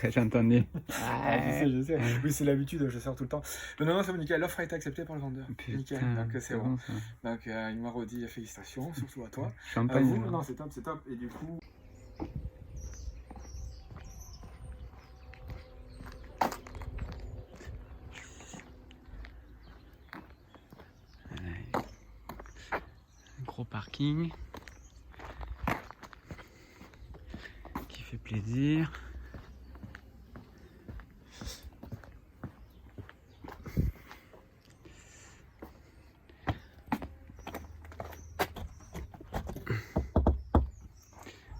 J'ai entendu. Je sais. Oui, c'est l'habitude, je sors tout le temps. Mais non, c'est bon, nickel. L'offre a été acceptée par le vendeur. Nickel. Donc, c'est bon. Ça. Donc, il m'a redit félicitations, surtout à toi. Champagne. Vous, non, c'est top, c'est top. Et du coup. Un gros parking qui fait plaisir.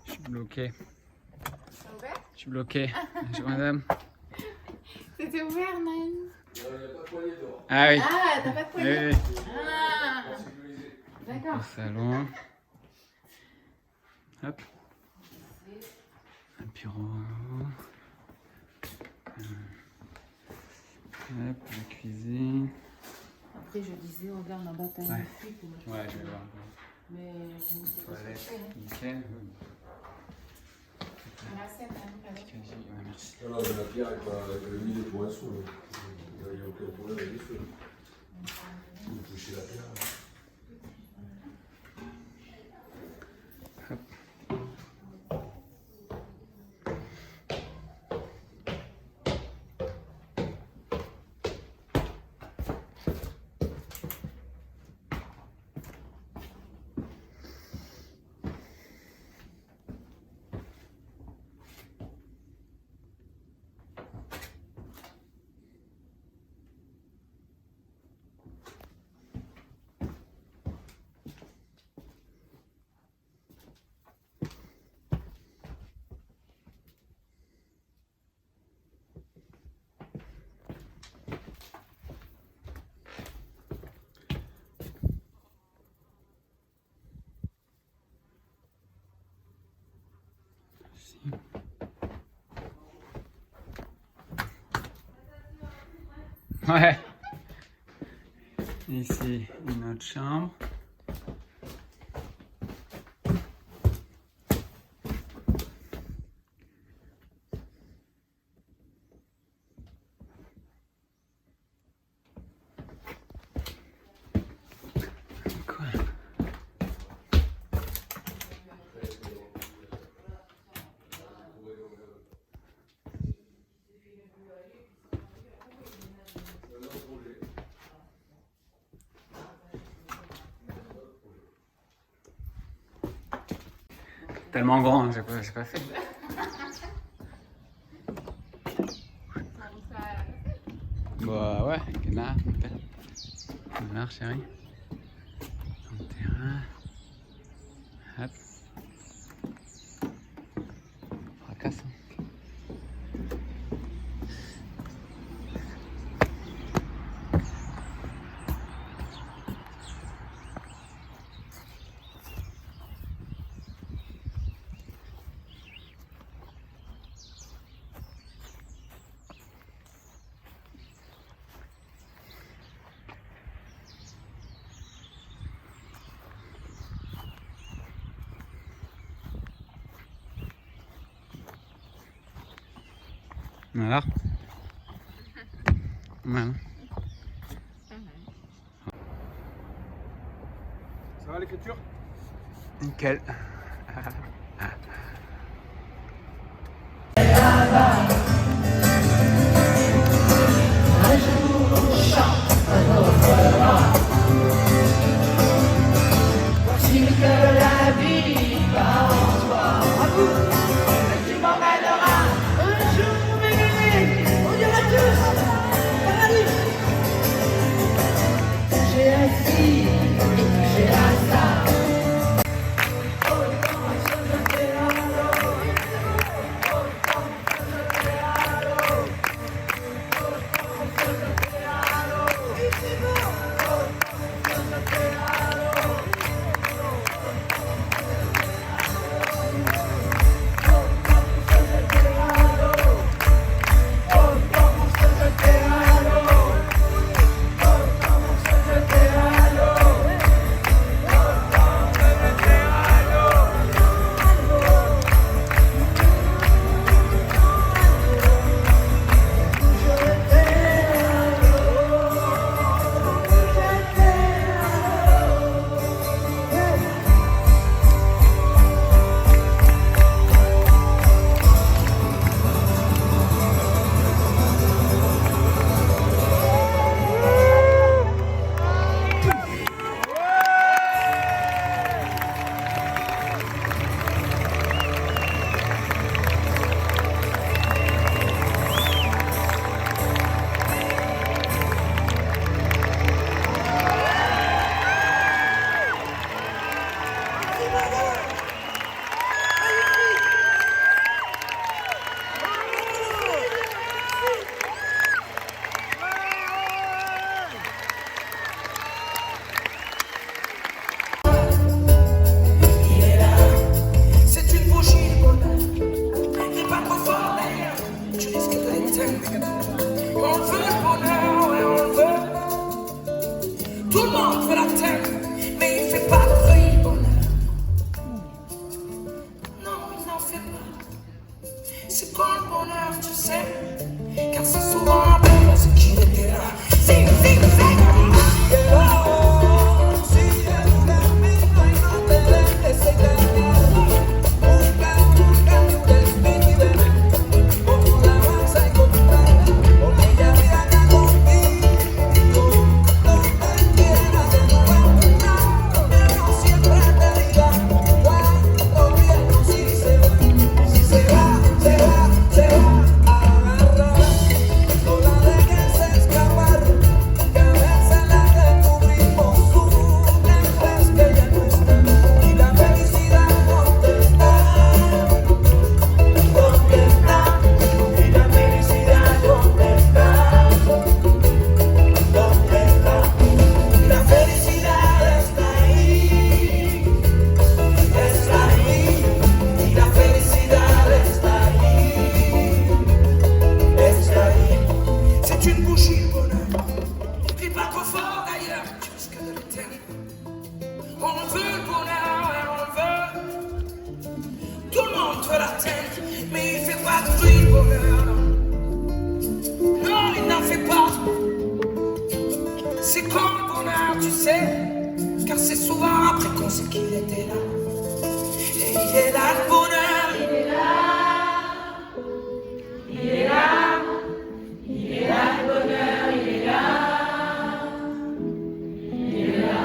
Je suis bloqué. C'est ouvert? Je suis bloqué. Bonjour madame. C'était ouvert, Naïm. Ah oui. Ah, t'as pas de poignée? Oui, oui. Ah, d'accord. Au salon. Hop. Un bureau. Hop, la cuisine. Après, je disais, regarde la bataille Ouais. de frites. Ouais, je vais voir. Mais c'est pas Toilette, ce que nickel. Merci à toi. Ouais, merci. Non, mais la pierre avec le mille et points sous. Il n'y a aucun problème avec les feux. Vous touchez la pierre. Ouais. Ici, une autre chambre. Tellement grand, hein, j'ai pas fait. Bah ouais, canard. Canard, chérie. Ton terrain. Hop. Fracasse. Voilà. Voilà. Ça va l'écriture? Nickel. C'est quoi le bonheur, tu sais? Car c'est souvent un peu ce qui était là. C'est mais il fait pas de bruit le bonheur. Non, il n'en fait pas. C'est comme le bonheur, tu sais, car c'est souvent après qu'on sait qu'il était là. Et il est là le bonheur, il est là. Il est là. Il est là le bonheur, il est là. Il est là.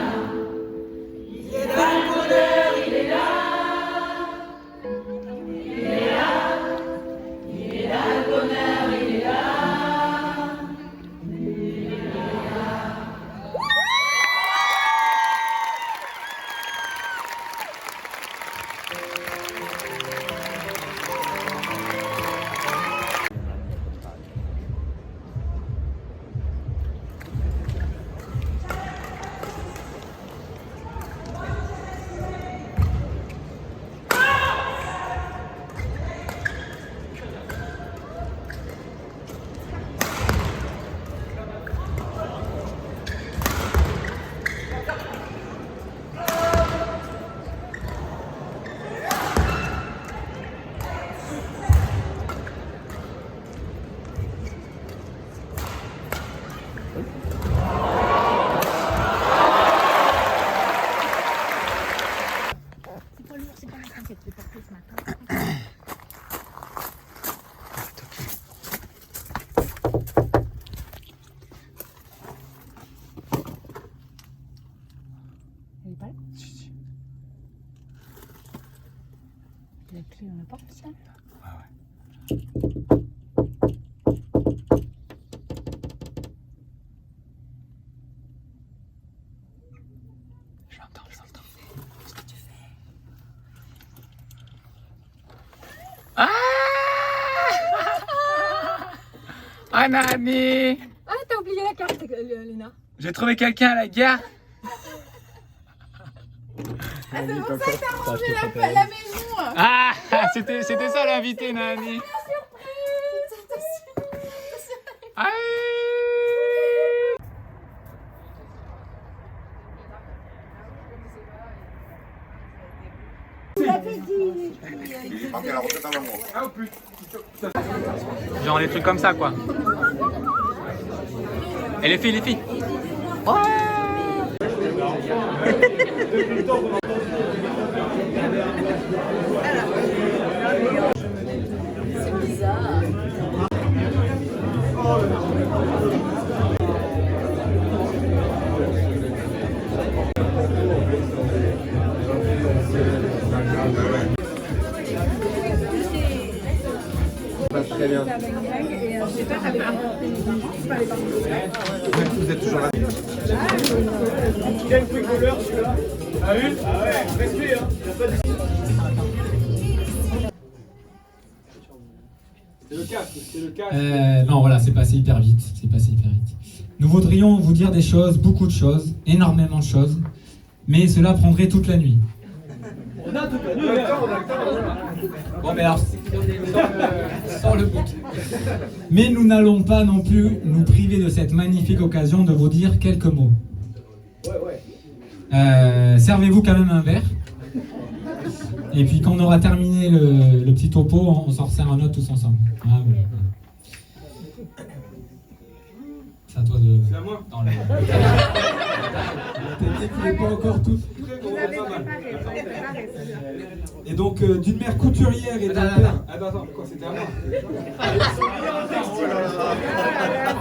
Il est là le bonheur, il est là. Il est là. Il est là le bonheur, il est là. La clé dans la porte, ça? Je l'entends. Qu'est-ce que tu fais? Ah Ah Nani! Ah, t'as oublié la carte, Léna. J'ai trouvé quelqu'un à la gare. Ah, c'est pour ça que t'as rangé la maison. Ah, c'était ça l'invité, Nani. Aïe. Genre les trucs comme ça, quoi. Et les filles. C'est bizarre. Très bien. Vous êtes toujours là. Quel quick couleur celui-là? Ah une? Ah ouais, respire, hein. C'est le casque, non, voilà, c'est passé hyper vite. Nous voudrions vous dire des choses, beaucoup de choses, énormément de choses, mais cela prendrait toute la nuit. On a toute la nuit, Bon, mais alors, sans le but. Mais nous n'allons pas non plus nous priver de cette magnifique occasion de vous dire quelques mots. Servez-vous quand même un verre. Et puis quand on aura terminé le petit topo, on s'en resserre un autre tous ensemble. Ah, ouais. C'est à toi de... C'est à moi. Dans la... T'inquiète, il n'est pas encore tout. Et donc, d'une mère couturière et d'un père. Attends, quoi, c'était à moi? C'est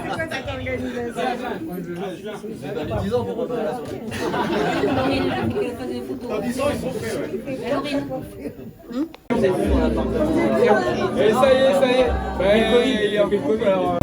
quoi cette organisation? Dans 10 ans, pourquoi pas? Dans 10 ans, ils sont prêts, ouais. Et ça y est. Il est en quelque chose, alors...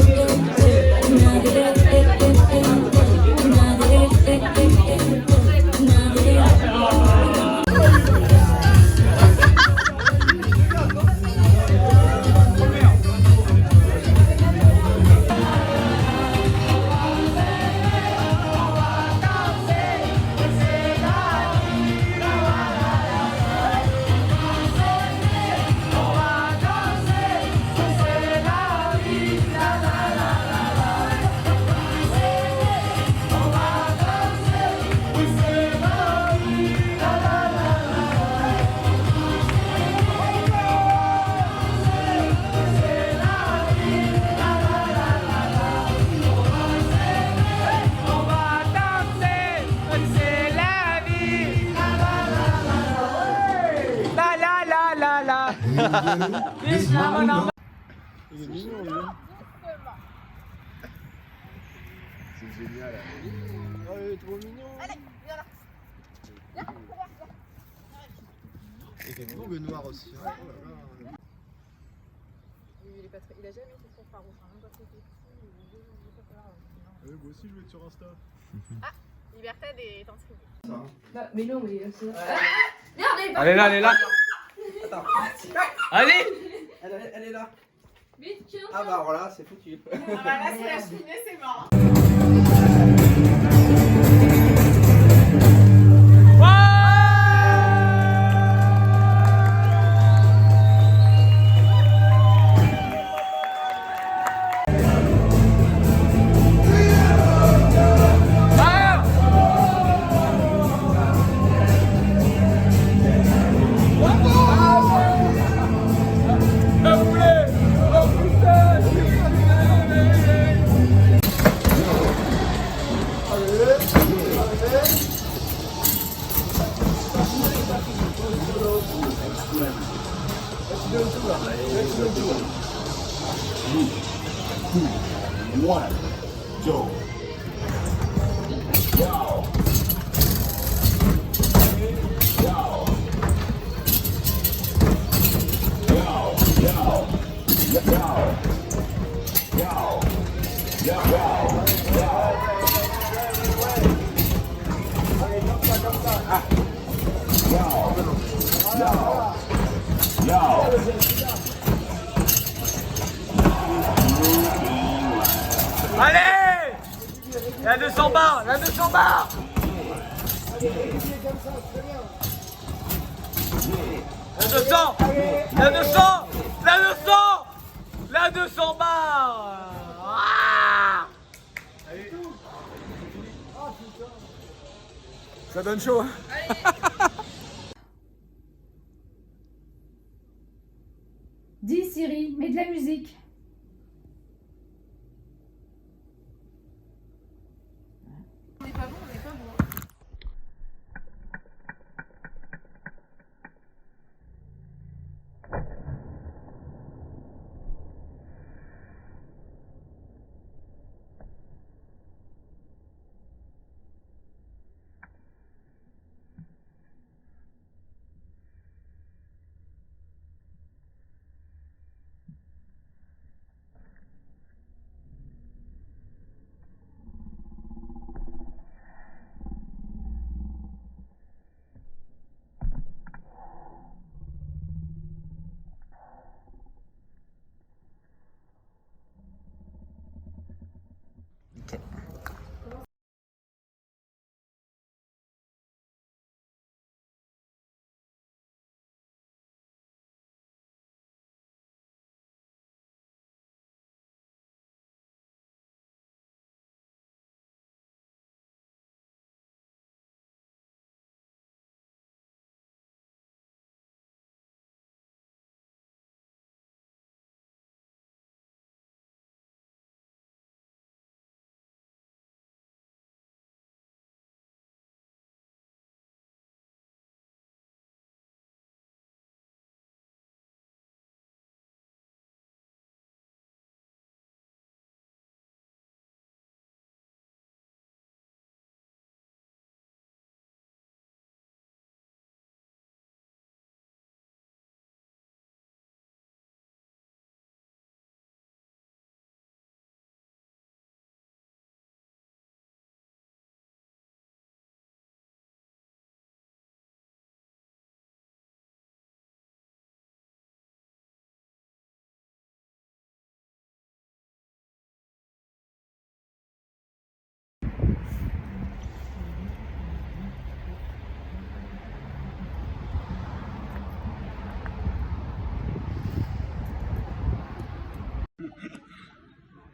Il est mignon, lui. C'est génial. Oh, il est trop mignon. Allez, viens là. Viens, viens. Et c'est beau le noir aussi. Hein. Oh là là. Il a jamais été trop farouche, hein. Même quand il était petit, Moi aussi je vais être sur Insta. Ah, Libertad est inscrite. Mais non, mais. Elle est là, elle est là. Attends. Allez. Elle est là. Vite, tiens. Ah bah alors là, c'est foutu. Ah bah là, c'est la cheminée, c'est mort. One, two. Go. Allez! Il y a 200 bars! Il y a 200 bars! Il y a 200! Il y a 200! Il y a 200! Il y a 200 bars! Ah! Ça donne chaud. Dis Siri, mets de la musique. On n'est pas bon, on n'est pas bon.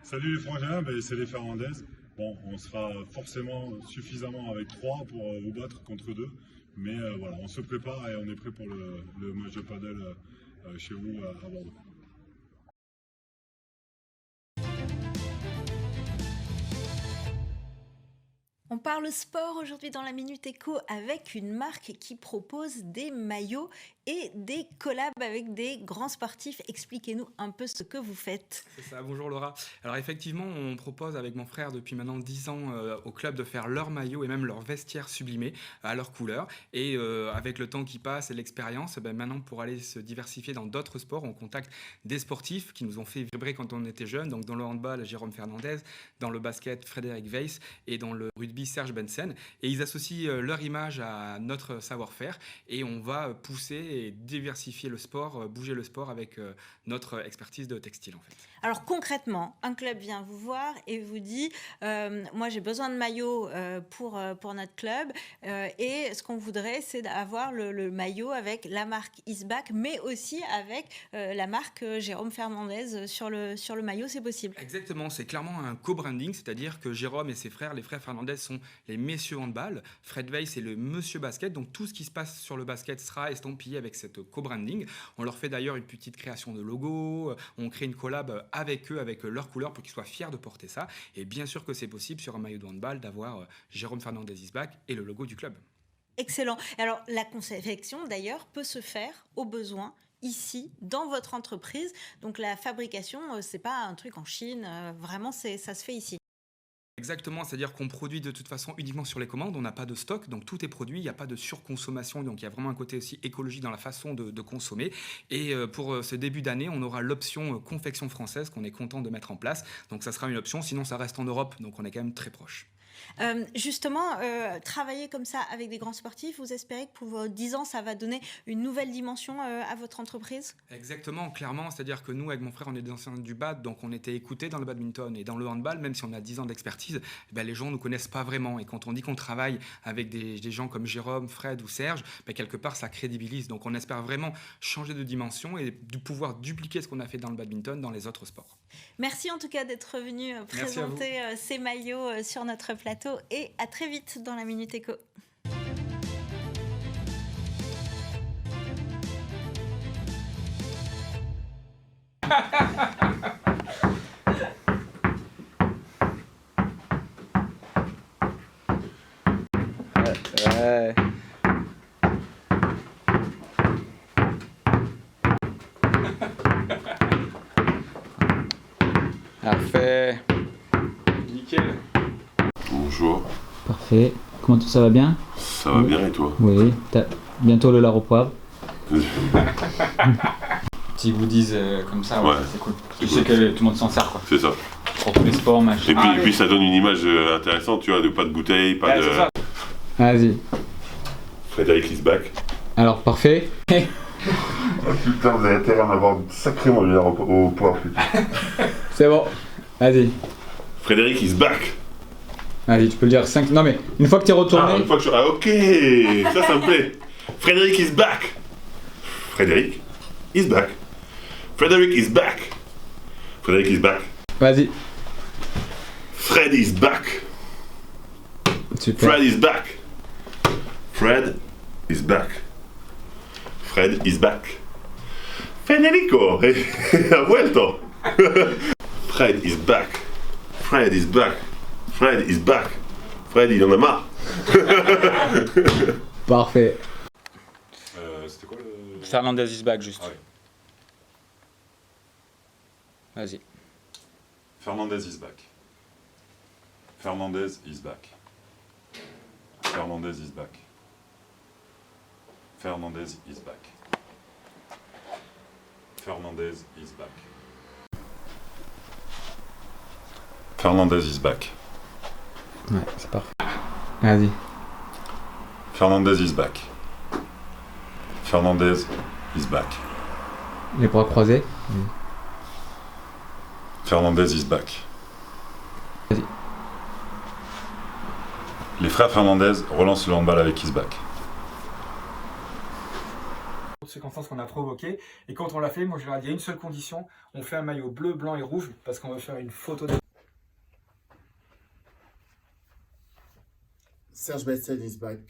Salut les frangins, c'est les Fernandez. Bon, on sera forcément suffisamment avec 3 pour vous battre contre 2. Mais voilà, on se prépare et on est prêt pour le match de paddle chez vous à Bordeaux. On parle sport aujourd'hui dans la Minute Éco avec une marque qui propose des maillots et des collabs avec des grands sportifs. Expliquez-nous un peu ce que vous faites. C'est ça, bonjour Laura. Alors effectivement, on propose avec mon frère depuis maintenant 10 ans au club de faire leur maillot et même leur vestiaire sublimé à leur couleur. Et avec le temps qui passe et l'expérience, maintenant pour aller se diversifier dans d'autres sports, on contacte des sportifs qui nous ont fait vibrer quand on était jeunes. Donc dans le handball, Jérôme Fernandez, dans le basket, Frédéric Weiss et dans le rugby, Serge Bensen. Et ils associent leur image à notre savoir-faire et on va pousser et diversifier le sport, bouger le sport avec notre expertise de textile en fait. Alors concrètement, un club vient vous voir et vous dit moi j'ai besoin de maillot pour notre club et ce qu'on voudrait c'est d'avoir le maillot avec la marque Isback mais aussi avec la marque Jérôme Fernandez sur le maillot, c'est possible? Exactement, c'est clairement un co-branding, c'est-à-dire que Jérôme et ses frères, les frères Fernandez sont les messieurs handball, Fred Weiss c'est le monsieur basket, donc tout ce qui se passe sur le basket sera estampillé avec cette co-branding. On leur fait d'ailleurs une petite création de logo, on crée une collab avec eux, avec leurs couleurs pour qu'ils soient fiers de porter ça. Et bien sûr que c'est possible sur un maillot de handball d'avoir Jérôme Fernandez Isback et le logo du club. Excellent. Alors la confection d'ailleurs peut se faire au besoin ici, dans votre entreprise. Donc la fabrication, c'est pas un truc en Chine, vraiment ça se fait ici. Exactement, c'est-à-dire qu'on produit de toute façon uniquement sur les commandes, on n'a pas de stock, donc tout est produit, il n'y a pas de surconsommation, donc il y a vraiment un côté aussi écologique dans la façon de consommer. Et pour ce début d'année, on aura l'option confection française qu'on est content de mettre en place, donc ça sera une option, sinon ça reste en Europe, donc on est quand même très proche. Justement, travailler comme ça avec des grands sportifs, vous espérez que pour 10 ans, ça va donner une nouvelle dimension à votre entreprise? Exactement, clairement, c'est-à-dire que nous, avec mon frère, on est des anciens du bad, donc on était écoutés dans le badminton et dans le handball, même si on a 10 ans d'expertise, les gens ne nous connaissent pas vraiment. Et quand on dit qu'on travaille avec des gens comme Jérôme, Fred ou Serge, quelque part, ça crédibilise. Donc on espère vraiment changer de dimension et de pouvoir dupliquer ce qu'on a fait dans le badminton dans les autres sports. Merci en tout cas d'être venu présenter ces maillots sur notre plateau et à très vite dans la Minute Éco. Ouais. Parfait. Nickel. Bonjour. Parfait. Comment ça va bien? Ça va bien et toi? Oui. Bientôt le lard au poivre. Petit goodies comme ça, ouais, c'est cool. Tu sais que tout le monde s'en sert quoi. C'est ça. Pour tous les sports, machin. Et puis ça donne une image intéressante, tu vois, de pas de bouteille, pas de. Vas-y. Frédéric Isback. Alors parfait. Putain, vous avez intérêt à m'avoir sacrément du lard au poivre, putain. C'est bon. Vas-y. Frédéric Isback. Vas-y, tu peux le dire 5. Non mais une fois que t'es retourné. Ah, une fois que je. Ah ok, ça me plaît. Frédéric Isback. Frédéric Isback. Frédéric Isback. Frédéric Isback. Vas-y. Fred is back. Super. Fred is back. Fred is back. Fred is back. Federico ha vuelto. Fred is back. Fred is back. Fred is back. Fred, il en a marre. Parfait. C'était quoi le... Fernandez is back, juste. Ah ouais. Vas-y. Fernandez is back. Fernandez is back. Fernandez is back. Fernandez is back. Fernandez is back. Fernandez is back. Ouais, c'est parfait. Vas-y. Fernandez is back. Fernandez is back. Les bras croisés. Fernandez is back. Vas-y. Les frères Fernandez relancent le handball avec Isback. Circonstance qu'on a provoqué et quand on l'a fait, moi je leur ai dit il y a une seule condition, on fait un maillot bleu, blanc et rouge parce qu'on veut faire une photo de... Serge Bensen is back.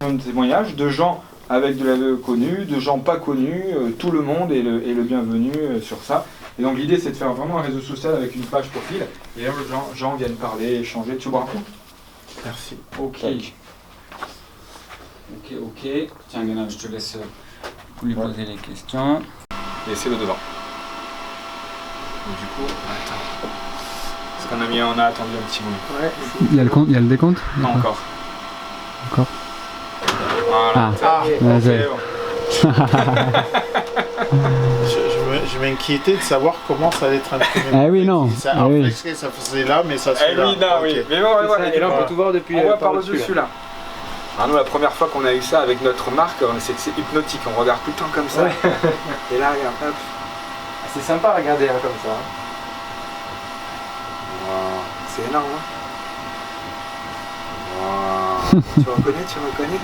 Un témoignage de gens avec de la connue, de gens pas connus, tout le monde est le bienvenu sur ça. Et donc l'idée c'est de faire vraiment un réseau social avec une page profil. Et là les gens viennent parler, échanger. Tu bois un coup? Merci. Ok. Ok. Tiens, Gana, je te laisse lui poser les questions. Et c'est le devant. Donc, du coup, attends. Parce qu'on a attendu un petit moment. Ouais. Il y a le décompte? Non, encore. Encore. Voilà. Je m'inquiétais de savoir comment ça allait être imprimé. Ah oui, non. Ça, ah oui. ça faisait là, mais ça se fait là. Oui, non, oui. Mais bon, Et là, on peut tout voir depuis. On voit par-dessus là. Alors nous, la première fois qu'on a eu ça avec notre marque, c'est hypnotique. On regarde tout le temps comme ça. Et là, regarde, hop. C'est sympa à regarder comme ça. Wow. C'est énorme, hein. Wow. Tu reconnais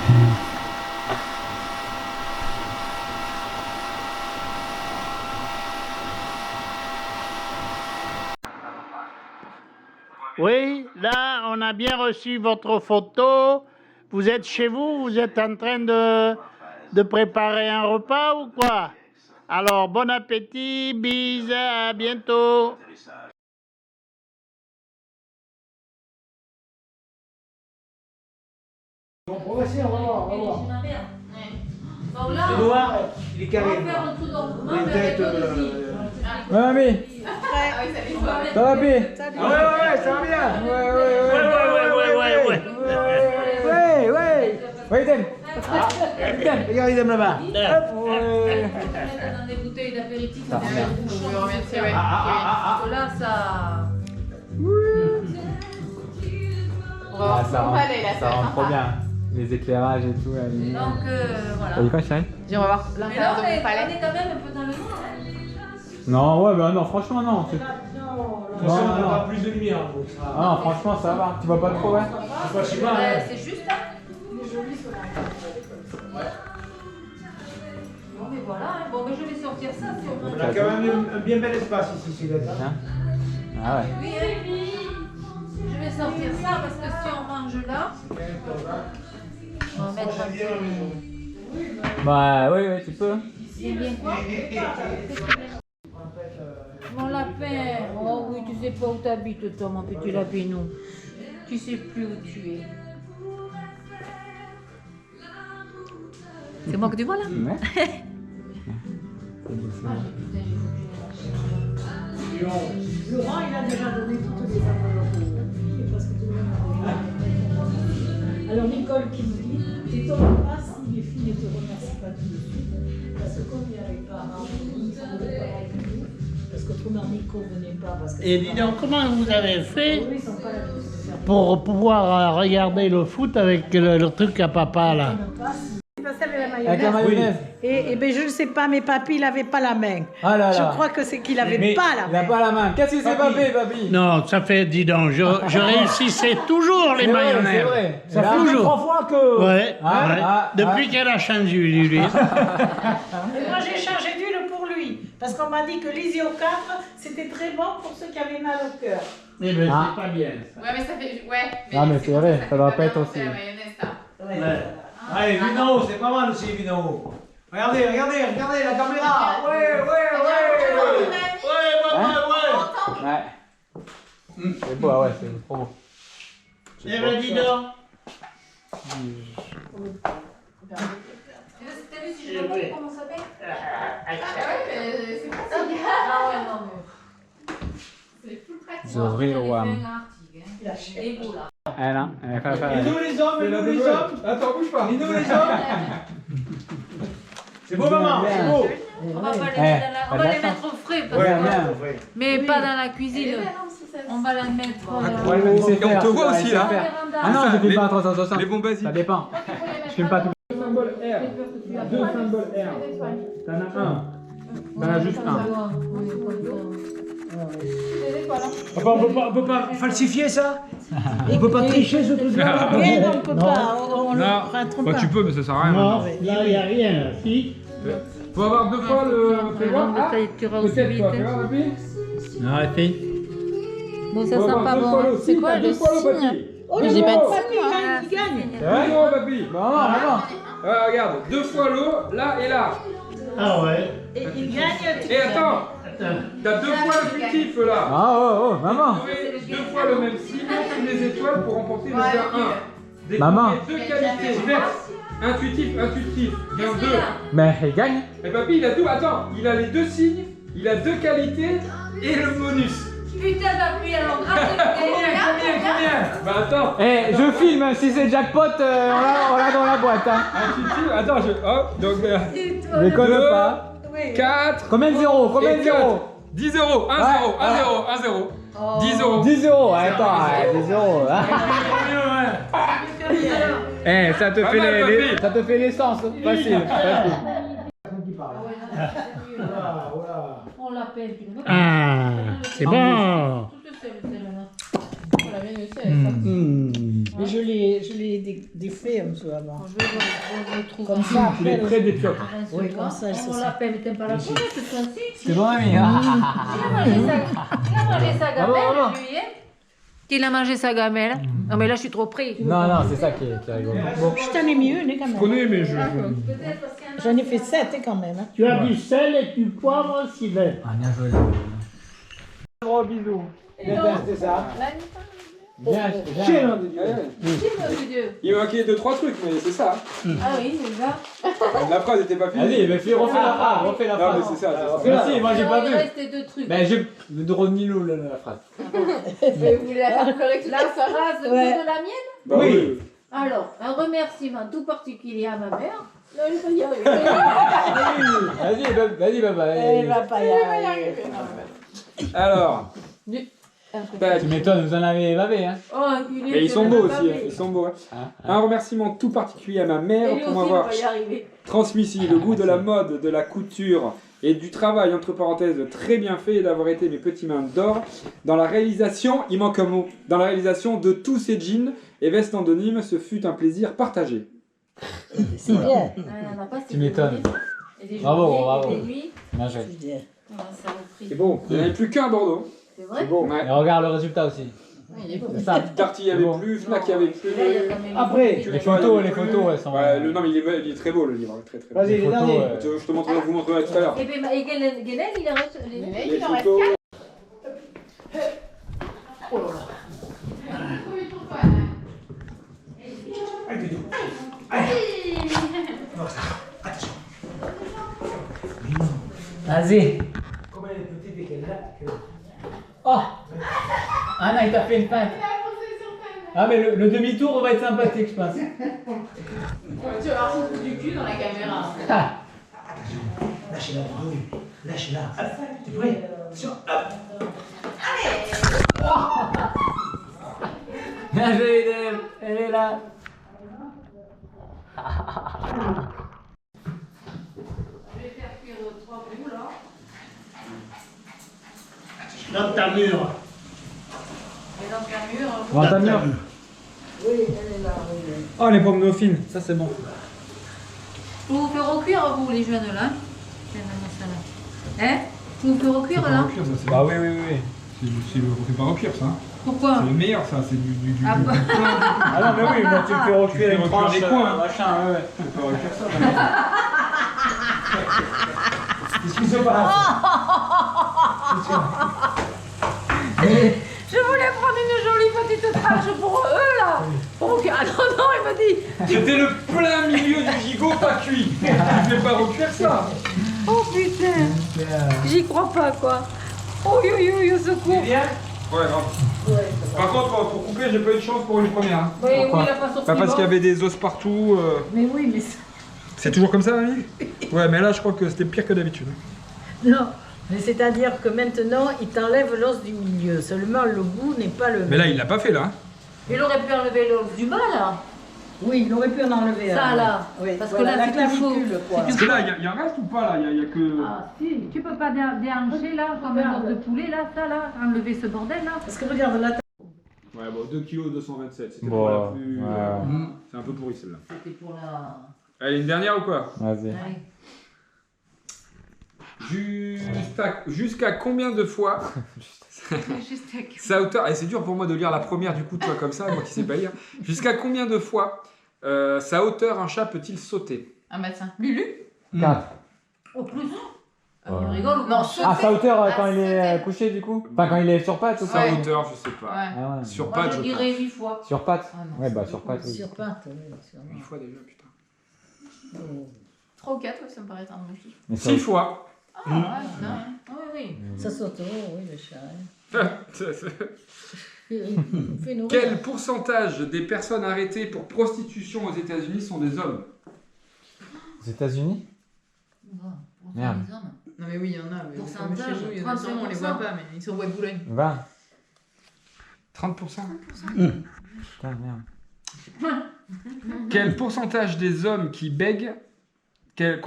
Oui, là, on a bien reçu votre photo. Vous êtes chez vous? Vous êtes en train de préparer un repas ou quoi? Alors, bon appétit, bis, à bientôt. On va progresser, on va voir. Bon, là, C'est noir, il est carré. on va faire un truc dans Une tête. Ouais, mamie. Ça va, Pi? Ouais, ça va bien. Ouais, Idem. Regarde, Idem là-bas. dans des bouteilles d'apéritif. Je vous remercie, ouais. Parce que là, ça. Ça rend trop bien. Les éclairages et tout. Donc, voilà. T'as dit quoi, chérie? Dis, on va voir Mais l'intérieur là, de mon palais. on est quand même un peu dans le noir. Non, ouais, bah non, franchement, non. On aura plus de lumière. Ah non, franchement, ça va. Tu vois pas trop, ouais? Je sais pas. C'est juste, hein. Bon, mais voilà. Hein. Bon, mais je vais sortir ça. Si on On a quand même un bien bel espace ici, c'est d'accord. Ah ouais. Oui, hein. Je vais sortir ça parce que si on mange là, on va mettre un peu. Bah, oui, tu peux. C'est bien quoi? Mon lapin, oh oui, tu sais pas où t'habites toi, mon petit lapinou. Tu sais plus où tu es. C'est moi que tu vois là? Ouais. Laurent, il a déjà donné toutes les enveloppes. Parce que tout le monde a. Alors Nicole qui me dit, t'étonnes pas si les filles ne te remercient pas tout de suite. Parce que comme il y a les parents, ils ne sont pas avec nous. Parce qu'autrement Nico ne venait pas. Parce que et dis donc, comment vous avez fait pour pouvoir regarder le foot avec le truc à papa là? Avec la mayonnaise. Et ben je ne sais pas, mais papy il n'avait pas la main. Ah là là. Je crois que c'est qu'il n'avait pas la main. Il n'a pas la main. Qu'est-ce qui s'est passé, papy? Non, ça fait, dis donc, je réussissais toujours les mayonnaises. C'est vrai. Ça fait toujours. 3 fois que... Ouais, depuis qu'elle a changé l'huile. Et moi j'ai changé d'huile pour lui. Parce qu'on m'a dit que l'isiocap, c'était très bon pour ceux qui avaient mal au cœur. Eh ben c'est pas bien. Ouais, mais ça fait. Ouais. Ah, mais c'est vrai, ça doit pas être aussi. La mayonnaise, ça. Ouais. Allez, vidéo, c'est pas mal aussi, vidéo. Regardez la caméra. Ouais. Ouais. C'est beau, ouais, c'est trop beau. Eh ben dis donc. T'as vu si je demande comment ça s'appelle? Ah ouais, mais c'est pratique. Ah ouais, non, mais. C'est plus pratique. The real one. Et beau là. Elle, hein, elle fait Et nous les hommes. Attends, bouge pas. Et nous les hommes. C'est beau, maman, c'est beau. On va pas les mettre dans la... On va les mettre au frais, parce que... mais pas dans la cuisine. On va la mettre... Et on te voit aussi là. Ah non, je filme pas à 360. Les bons basiques. Ça dépend. Je filme pas tout. Symbole R. 2 symboles R. T'en as un. T'en as juste un. On peut pas falsifier ça? On peut pas tricher ce truc-là? Oui, non, on peut pas. On le Non, prend bah, pas. tu peux, mais ça sert à rien. Non, maintenant. là il n'y a rien. Si. Faut avoir 2 fois le. Fais voir. Ah, Peut-être toi, fais voir, papy. Non, arrêtez. Bon, ça sent pas bon. C'est quoi le signe? Mais j'ai pas de signe. Il gagne. C'est vrai? Non, papy. Non. Regarde, 2 fois l'eau, là et là. Ah ouais. Et il gagne. Et attends, t'as 2 fois le fictif là. Ah, oh, maman. Vous trouvez 2 fois le même signe sous les étoiles pour remporter le gain 1. Maman. Découvrez 2 qualités. Intuitif. Gain 2. Mais il gagne. Et papy, il a tout. Attends, il a les 2 signes, il a 2 qualités et le bonus. Putain d'appui, alors grave. Combien? Bah attends. Eh, je filme, si c'est jackpot, on l'a dans la boîte. Hein. Intuitif. Attends, hop, donc. Je connais pas. 4. Combien de zéros? Combien de zéros? 10 euros. 1 0. 1 0. 1 0. 10 euros. 10 euros, attends, 10 euros. Eh, ça te fait l'essence, facile. On l'appelle. Ah, c'est bon. Mais je l'ai défait un peu avant. Comme ça, ça, Tu les prêts des pioques. Oui, comme ça, on l'appelle, t'aimes pas la connaître cette fois-ci. C'est bon, ami. Il a mangé sa gamelle, lui, hein. Il a mangé sa gamelle. Non, mais là, je suis trop pris. Non, c'est ça qui est rigolo. Bon. Je t'en ai mis une, quand même. Je connais, mais je. J'en ai fait 7, quand même. Hein. Tu as du sel et du poivre, Sylvain. Ah, bien joué. Gros bisous. Bien testé ça. Bien. Il manquait 2-3 trucs, mais c'est ça. Ah oui, c'est ça. La phrase n'était pas finie. Vas-y, refais la phrase. Refais la phrase. Non, mais c'est ça. Merci, moi j'ai pas vu. Il restait 2 trucs. Ben, j'ai le drone Nilo, la phrase. Mais vous voulez la faire correctement La phrase de la mienne? Bah oui. Alors, un remerciement tout particulier à ma mère. Là, je vais y arriver. Vas-y, papa. Elle va pas y arriver. Alors. Tu m'étonnes, vous en avez bavé, hein. Mais ils sont beaux aussi, ils sont beaux. Un remerciement tout particulier à ma mère pour m'avoir transmis ici le goût de la mode, de la couture et du travail, entre parenthèses, très bien fait et d'avoir été mes petites mains d'or dans la réalisation, il manque un mot, dans la réalisation de tous ces jeans et vestes anonymes, ce fut un plaisir partagé. C'est bien. Tu m'étonnes. Bravo. Bien joué. C'est bon, il n'y en avait plus qu'un à Bordeaux. C'est vrai? Bon, Et regarde le résultat aussi. Il est beau. Darty il n'y avait plus, Fnac il n'y avait plus. Après, les photos, elles sont. Non, mais il est très beau le livre, très beau. Vas-y, les derniers. Je te montrerai, vous montrerai tout à l'heure. Et Guénel, il en reste. Les photos. Oh là là. Vas-y. Oh, Anna, il t'a fait une feinte. Ah, mais le demi-tour va être sympathique, je pense. Tu vas voir son trou du cul dans la caméra. Lâchez-la, lâchez-la. T'es prêt? Attention, hop. Bien joué, Idem. Elle est là. Je vais faire cuire 3 boules là. Dans ta mûre. Et dans ta mûre. Dans ta mûre. Oui, elle est là, oui. Oh, les pommes dauphines, ça c'est bon. Je vous fais recuire, vous, les jeunes, là. Hein? Je vous fais recuire, là? Bah oui. On fait pas recuire ça. Pourquoi? C'est le meilleur ça, c'est du. Ah bah. Ah non, mais oui, moi tu me fais recuire une tranche des coins. machin, ouais. On peut recuire ça. Excusez-moi. Je voulais prendre une jolie petite tranche pour eux, là. Ah non, il m'a dit. C'était le plein milieu du gigot pas cuit. Tu fais pas recuire ça. Oh putain. J'y crois pas, quoi. Oh yo, au secours. Ouais, grave. Par contre, pour couper, j'ai pas eu de chance pour une première. Hein. Oui, il a pas sorti. Pas parce qu'il y avait des os partout. Mais oui, mais. C'est toujours comme ça, mamie? Ouais, mais là, je crois que c'était pire que d'habitude. Non, mais c'est-à-dire que maintenant, il t'enlève l'os du milieu. Seulement, le goût n'est pas le même. Mais là, il l'a pas fait, là. Il aurait pu enlever l'os du bas, là. Oui, il aurait pu en enlever. Ça, là. Oui, Parce voilà, que là, la c'est tout chaud. clavicule, quoi. Parce que là, il y a un reste ou pas, là? Il y a que. Ah, si. Tu peux pas déhancher, là, comme un os de poulet, là, ça, là. Enlever ce bordel, là. Parce que regarde, là, Ouais, bon, 2 kg 227. C'était Bon, pas la plus. ouais. C'est un peu pourri, celle-là. C'était pour la... Allez, une dernière ou quoi? Vas-y. Jusqu'à combien de fois sa hauteur, et c'est dur pour moi de lire la première du coup, tu vois, comme ça, moi qui sais pas lire. Jusqu'à combien de fois sa hauteur un chat peut-il sauter? Un médecin. Lulu? 4. Au plus. Ah, il rigole ou Non, pas? sauter. Ah, sa hauteur quand Ah, il est sauter. couché du coup? Enfin, quand il est sur pattes ou Sa pas? hauteur, je sais pas. Ouais. Ah ouais. Sur Moi, pattes, je je dirais 8 fois. Sur pattes? Ah non, Ouais, bah sur pattes, oui. sur pattes, oui, sûrement. 8 fois déjà, putain. 3 ou 4, ouais, ça me paraît un bon chiffre. 6 fois. Ah, ouais, c'est dingue. Oui, oui. Ça saute, oui, le chat. Quel pourcentage des personnes arrêtées pour prostitution aux États-Unis sont des hommes? Aux États-Unis? Merde. Non mais oui, il y en a. Mais Pourcentage, comme chez nous, il y en a sûrement, on les voit pas, mais ils sont au bois de Boulogne. 20. 30%. Putain, merde. Quel pourcentage des hommes qui bèguent... Quel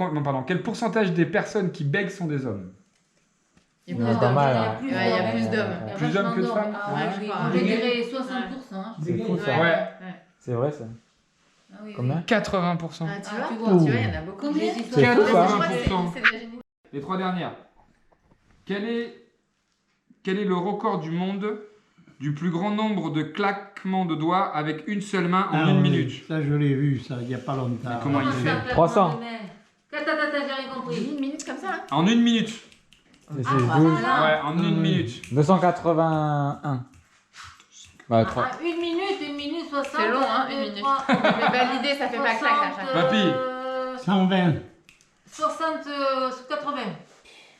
pourcentage des personnes qui bèguent sont des hommes? Il y a pas mal. Il y a plus d'hommes. Plus d'hommes que de femmes? Ah ouais, je crois. Je dirais 60%. Hein. C'est fou ça. Ouais. C'est vrai ça. Ah oui, Combien? 80%. Ah, tu vois, il y en a beaucoup. Combien? C'est 80%. Les 3 dernières. Quel est le record du monde du plus grand nombre de claquements de doigts avec une seule main en une minute? Ça, je l'ai vu, ça, il n'y a pas longtemps. Mais comment il fait? 300. J'ai rien compris. Une minute comme ça là? En une minute. C'est bah, 12. Ouais, en une minute. 281. Bah, 3. 1 minute, 60. C'est long, hein, 1 minute. Mais validé, ça fait pas claque à chaque fois. Papy. 120. 60, 80.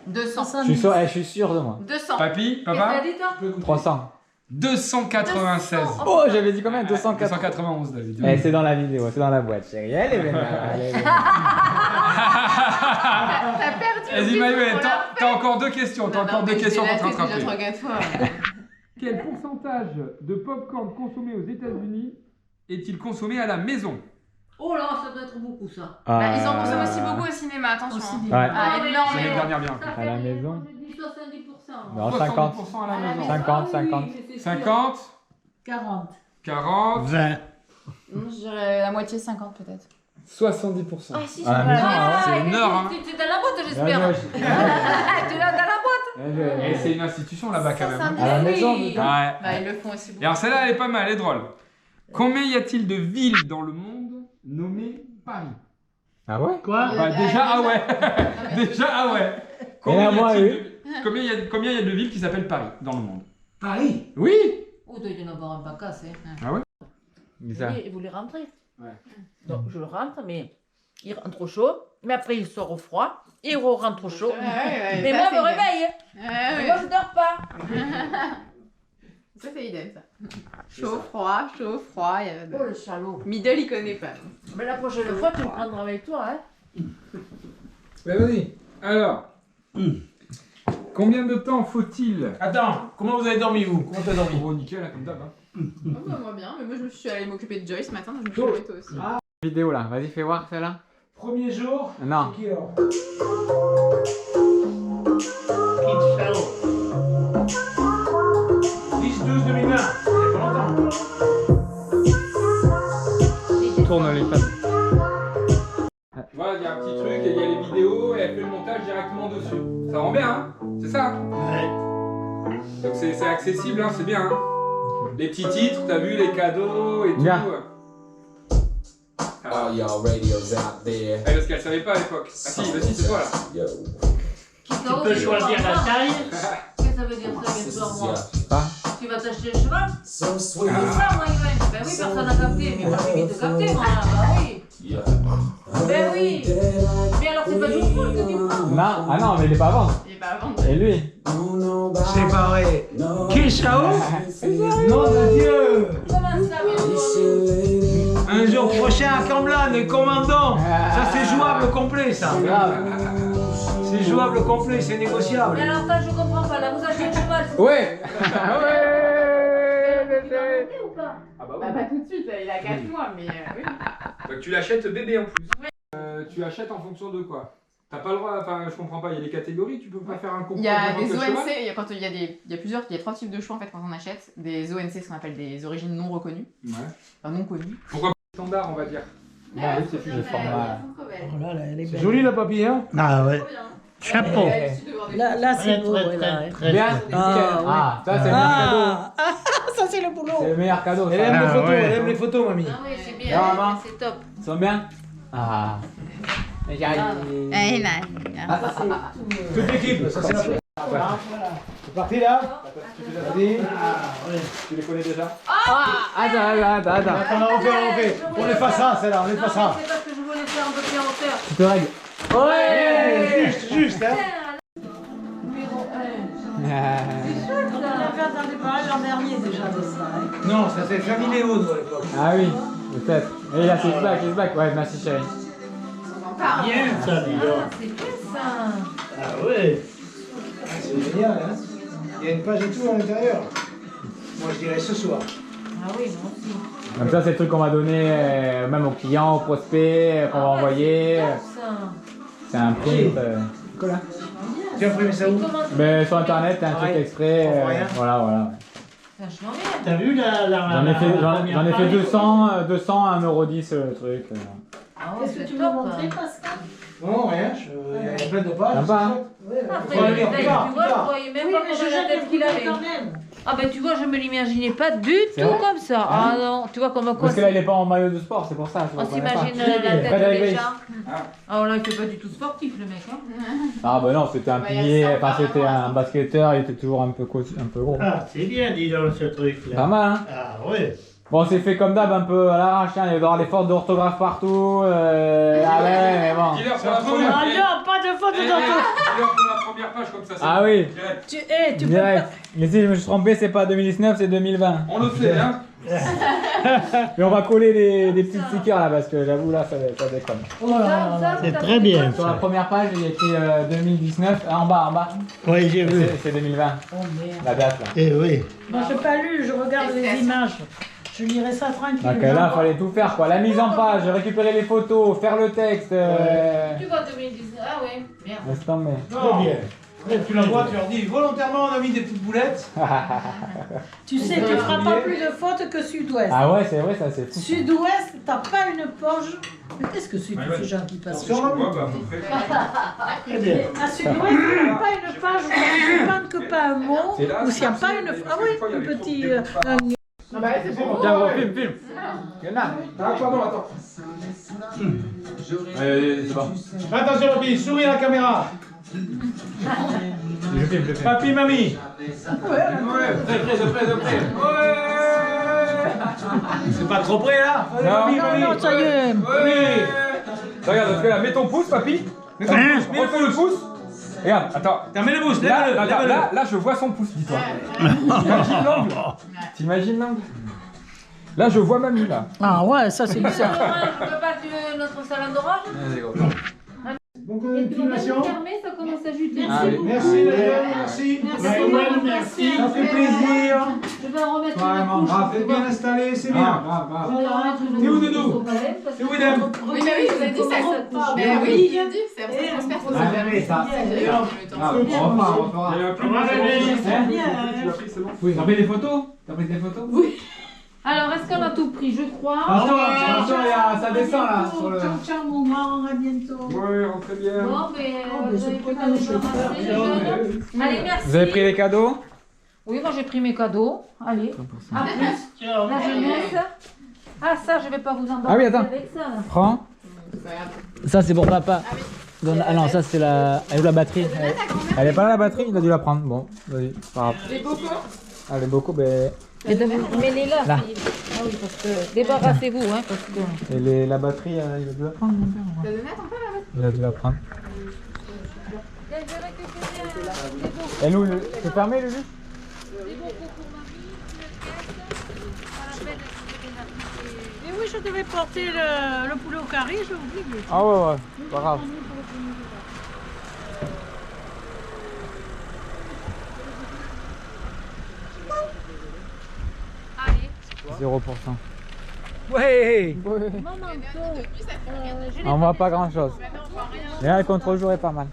200. Je suis sûr de moi. 200. Papy, Qu'est-ce que papa? t'as dit toi? 300. 296. Oh, j'avais dit combien? 291. 291, David. Eh, c'est dans la vidéo, c'est dans la boîte, chérie. Elle est vénère. T'as perdu. Vas-y, Maëlle, t'as encore 2 questions. T'as encore 2 questions pour te rattraper. Quel pourcentage de popcorn consommé aux États-Unis est-il consommé à la maison? Oh là, ça doit être beaucoup ça. Bah, ils en consomment aussi beaucoup au cinéma, attention. Ouais. Ah, C'est énormément. l'année dernière bien. À la maison? Je dis 70%. Non, 50. 70% à la maison. 50, 50. 50. 40. 40. 20. Je dirais la moitié, 50 peut-être. 70%. Ah si, À la maison, C'est énorme, hein. Tu es dans la boîte, j'espère. Bien joué. Tu es là dans la boîte. Et c'est une institution là-bas quand même. hein. À la maison, Ouais. Bah, ils le font aussi Et beaucoup. alors celle-là, elle est pas mal, elle est drôle. Combien y a-t-il de villes dans le monde nommées Paris? Ah ouais? Quoi? Bah déjà, ah ouais. Déjà, ah ouais. Et là, moi, oui. Combien y a de villes qui s'appellent Paris dans le monde? Paris? Oui. Oh, il doit y en avoir un pacasse. Hein. Ah ouais? Bizarre. Vous voulez rentrer? Ouais. Donc je rentre, mais il rentre au chaud, mais après il sort au froid, et il rentre au chaud. Mais ça, moi, c'est je me idem. réveille. Mais moi, je dors pas. Ça, c'est idem, ça. Chaud, froid, il y a... Oh, le salaud. Middle, il connaît pas. Mais la prochaine fois, tu me prendras avec toi. Hein. Bah vas-y. Alors. Combien de temps faut-il? Attends, comment vous avez dormi, vous? Comment t'as dormi? Oh, nickel, là, comme d'hab. Hein. Oh, bah, moi bien, mais moi je me suis allée m'occuper de Joyce ce matin, donc je me suis levée tôt aussi. Ah. Vidéo là, vas-y, fais voir celle-là. Premier jour? Non. C'est qui alors? Kid Shallow. 10-12-2001. C'est pas longtemps. Tourne les pattes. Voilà, il y a un petit truc, et il y a les vidéos, et elle fait le montage directement dessus. Ça rend bien, hein? C'est ça? Ouais. Donc c'est accessible, hein, c'est bien. Hein. Les petits titres, t'as vu, les cadeaux et tout. Bien. All y'all radios out there. Parce qu'elle savait pas à l'époque. Ah si, vas-y, c'est toi là. Yo. Tu peux choisir la taille. Qu'est-ce que ça veut dire ça, bien sûr, moi? Ah. Tu vas t'acheter le cheval? So sweet. Ah, moi, Yvan. Ben oui, personne n'a capté, mais moi, j'ai vite capté, moi. Bah oui. Yeah. Ben oui. Mais alors, c'est pas du tout que tu prends. Non, ah non, mais il est pas à vendre. Il est pas à vendre. Et lui? C'est pas vrai. Kid Shallow? Nom de Dieu! Comment ça, bien sûr? Un jour prochain à Camblan, commandant. Ça, c'est jouable complet, ça. C'est jouable complet, c'est négociable. Mais alors, ça, je comprends pas. Là, vous achetez le cheval. Ouais. Ou pas? Ah bah Bah, pas tout de suite, il a 4 mois, mais oui. Donc tu l'achètes bébé en plus. Tu achètes en fonction de quoi? T'as pas le droit, enfin je comprends pas, il y a des catégories, tu peux pas faire un concours. Il y a de des vente de cheval ONC, il y a 3 types de choix en fait quand on achète. Des ONC, ce qu'on appelle des origines non reconnues. Ouais. Enfin non connues. Pourquoi standard on va dire? Bah oui, c'est plus le format. Oh là là, elle est C'est belle. joli la papille, hein? Ah ouais. Chapeau. Là, c'est beau. Très, ouais, là, ouais. très, Bien. très. Ah, ça c'est le meilleur cadeau. Ah, ça c'est le boulot. C'est le meilleur cadeau. Elle ça. aime les photos, ouais. elle aime les photos, mamie. Ah oui, c'est Non, bien. maman. C'est top. Ils sont bien? Ah. Toute l'équipe, ça c'est la photo. C'est parti là? Vas-y. Tu les connais déjà? Attends. Attends, on refait. On les fait ça, celle-là, on les fait ça. C'est parce que je voulais faire un peu plus en Tu te règles. Ouais, juste, hein. Numéro 1. Ah. C'est chouette On ça. avait entendu parler l'an dernier déjà de ça. Hein. Non, ça c'est Famille Léo, nous, à l'époque. Ah oui, peut-être. Et là, c'est back. Ouais, merci chérie. Bien, ça, dis donc. Ah, c'est bien ça. Ah ouais. C'est génial, hein. Il y a une page et tout à l'intérieur. Moi, je dirais ce soir. Ah oui, moi aussi. Comme ça, c'est le truc qu'on va donner même aux clients, aux prospects, qu'on va envoyer. Ça. C'est un print. Nicolas. Tu as imprimé ça où? Mais sur internet, t'as un truc Ouais. exprès. On voit rien. Voilà. Vachement bien. T'as vu J'en ai fait 200, 1,10€ le truc. Ah ouais, Qu'est-ce que c'est tu veux top. montrer, Pascal? Non, rien. Il y a plein de pages. Sympa, hein. Après, Faut le lire mec, plus tard, tu vois, plus je tard. voyais même Oui, pas mais comment je la jette tête le qu'il coup d'œil avait. quand même. Ah ben tu vois, je me l'imaginais pas du C'est tout vrai comme ça. Ah non, tu vois comme quoi. Parce que là, il est pas en maillot de sport, c'est pour ça. On s'imagine la tête déjà. Ah là, il fait pas du tout sportif le mec. Hein. Ah bah non, c'était un Bah, il y a pilier, ça, enfin c'était un basketteur, il était toujours un peu gros. Ah, c'est bien, dis donc, ce truc-là. Pas mal, hein. Ah ouais. Bon, c'est fait comme d'hab, un peu à l'arrache, hein. Il va y avoir des fautes d'orthographe partout. Ah ouais, mais bon. Dis-leur pour la Ah première. non, pas de faute de Dis-leur pour la première page comme ça. Ah oui. tu peux Direct. Mais si je me suis trompé, c'est pas 2019, c'est 2020. On le fait, hein. Mais on va coller des petits stickers là, parce que j'avoue, là, ça déconne. C'est très bien. Sur la première page, il y a écrit 2019, en bas. Oui, j'ai vu. C'est 2020. Oh merde. La date là. Eh oui. Moi, je n'ai pas lu, je regarde les images. Je lirai ça tranquille. Donc là, il fallait tout faire quoi. La mise en page, récupérer les photos, faire le texte. Tu vois 2019. Ah ouais, merde. Laisse tomber. Très bien. Après, tu la vois, tu leur dis volontairement on a mis des petites boulettes. Tu sais, tu ne feras pas plus de fautes que Sud-Ouest. Ah ouais, c'est vrai, ça c'est fou. Sud-Ouest, t'as pas une poche. Mais qu'est-ce que c'est que ces gens qui passent Sur la voie, bah, à peu près. Très bien. À Sud-Ouest, il n'y a pas une page où tu ne manques pas un mot, ou s'il n'y a pas une. Ah oui, un petit. Non, bah, c'est bon. Tiens, on filme. Il y en a. Ah, pardon, attends. C'est bon. Attention, papy, souris à la caméra. Je filme. Papy, mamie. De près. C'est pas trop près là. Allez, mamie, mamie. Non, ça y est. Ouais. Regarde, on fait là, mets ton pouce, papy. Mets ton pouce, refais le pouce. Regarde, attends. Mets le pouce, Là, je vois son pouce, dis-toi. T'imagines l'angle? T'imagines l'angle? Là, je vois mamie, là. Ah ouais, ça c'est bizarre. Je peux pas tuer notre salade d'orange. Vas-y, go. Bon, Et puis on va continuation. fermer, ça commence à juter. Allez. Merci, merci. Merci. Ça fait plaisir. Je vais en remettre Vraiment, une couche. Ah, t'es bien installé, c'est bien. Je vais en remettre une T'es où, couche Doudou? au palais, parce T'es où, que- Idem? Oui, mais oui, je vous ai dit ça. Mais oui, il a dit, c'est après transfert. Ah oui, ça. Il y a un peu de Bien. Tu l'as pris, c'est bon? Oui, t'as pris des photos? T'as pris des photos? Oui. Alors, est-ce qu'on a tout pris? Je crois. Attention, ça descend là. Sur le... Ciao, maman, à bientôt. Ouais, rentrez bien. Bon, mais mais vous avez c'est pu pas nous le chauffeur. ramasser, les jeunes. Allez, merci. Vous avez pris les cadeaux? Oui, moi j'ai pris mes cadeaux. Allez. À plus. La jeunesse. Ah, ça, je vais pas vous embarquer Ah oui, attends. avec ça. là. Prends. Ça c'est pour papa. Ah non, ça c'est la... Elle est où la batterie? Elle est pas là la batterie? Il a dû la prendre. Bon, vas-y, pas grave. Les bocaux. Ah, les bocaux, ben... Mets-les là. Là. Philippe. Ah oui, parce que débarrassez-vous, hein, parce que. Et la batterie, il a dû la prendre, mon père? T'as donné à ton père la batterie? Il a dû la prendre. Je vais récupérer des bocaux. Et nous, c'est fermé, Lulu? Des bocaux pour mamie, une caisse. Pas la peine de se dénarder. Et oui, je devais porter le poulet au carré, j'ai oublié. Ah ouais, pas grave. Allez. 0%. Ouais. Maman, On voit pas grand chose. Et là, le contre-jour est pas mal.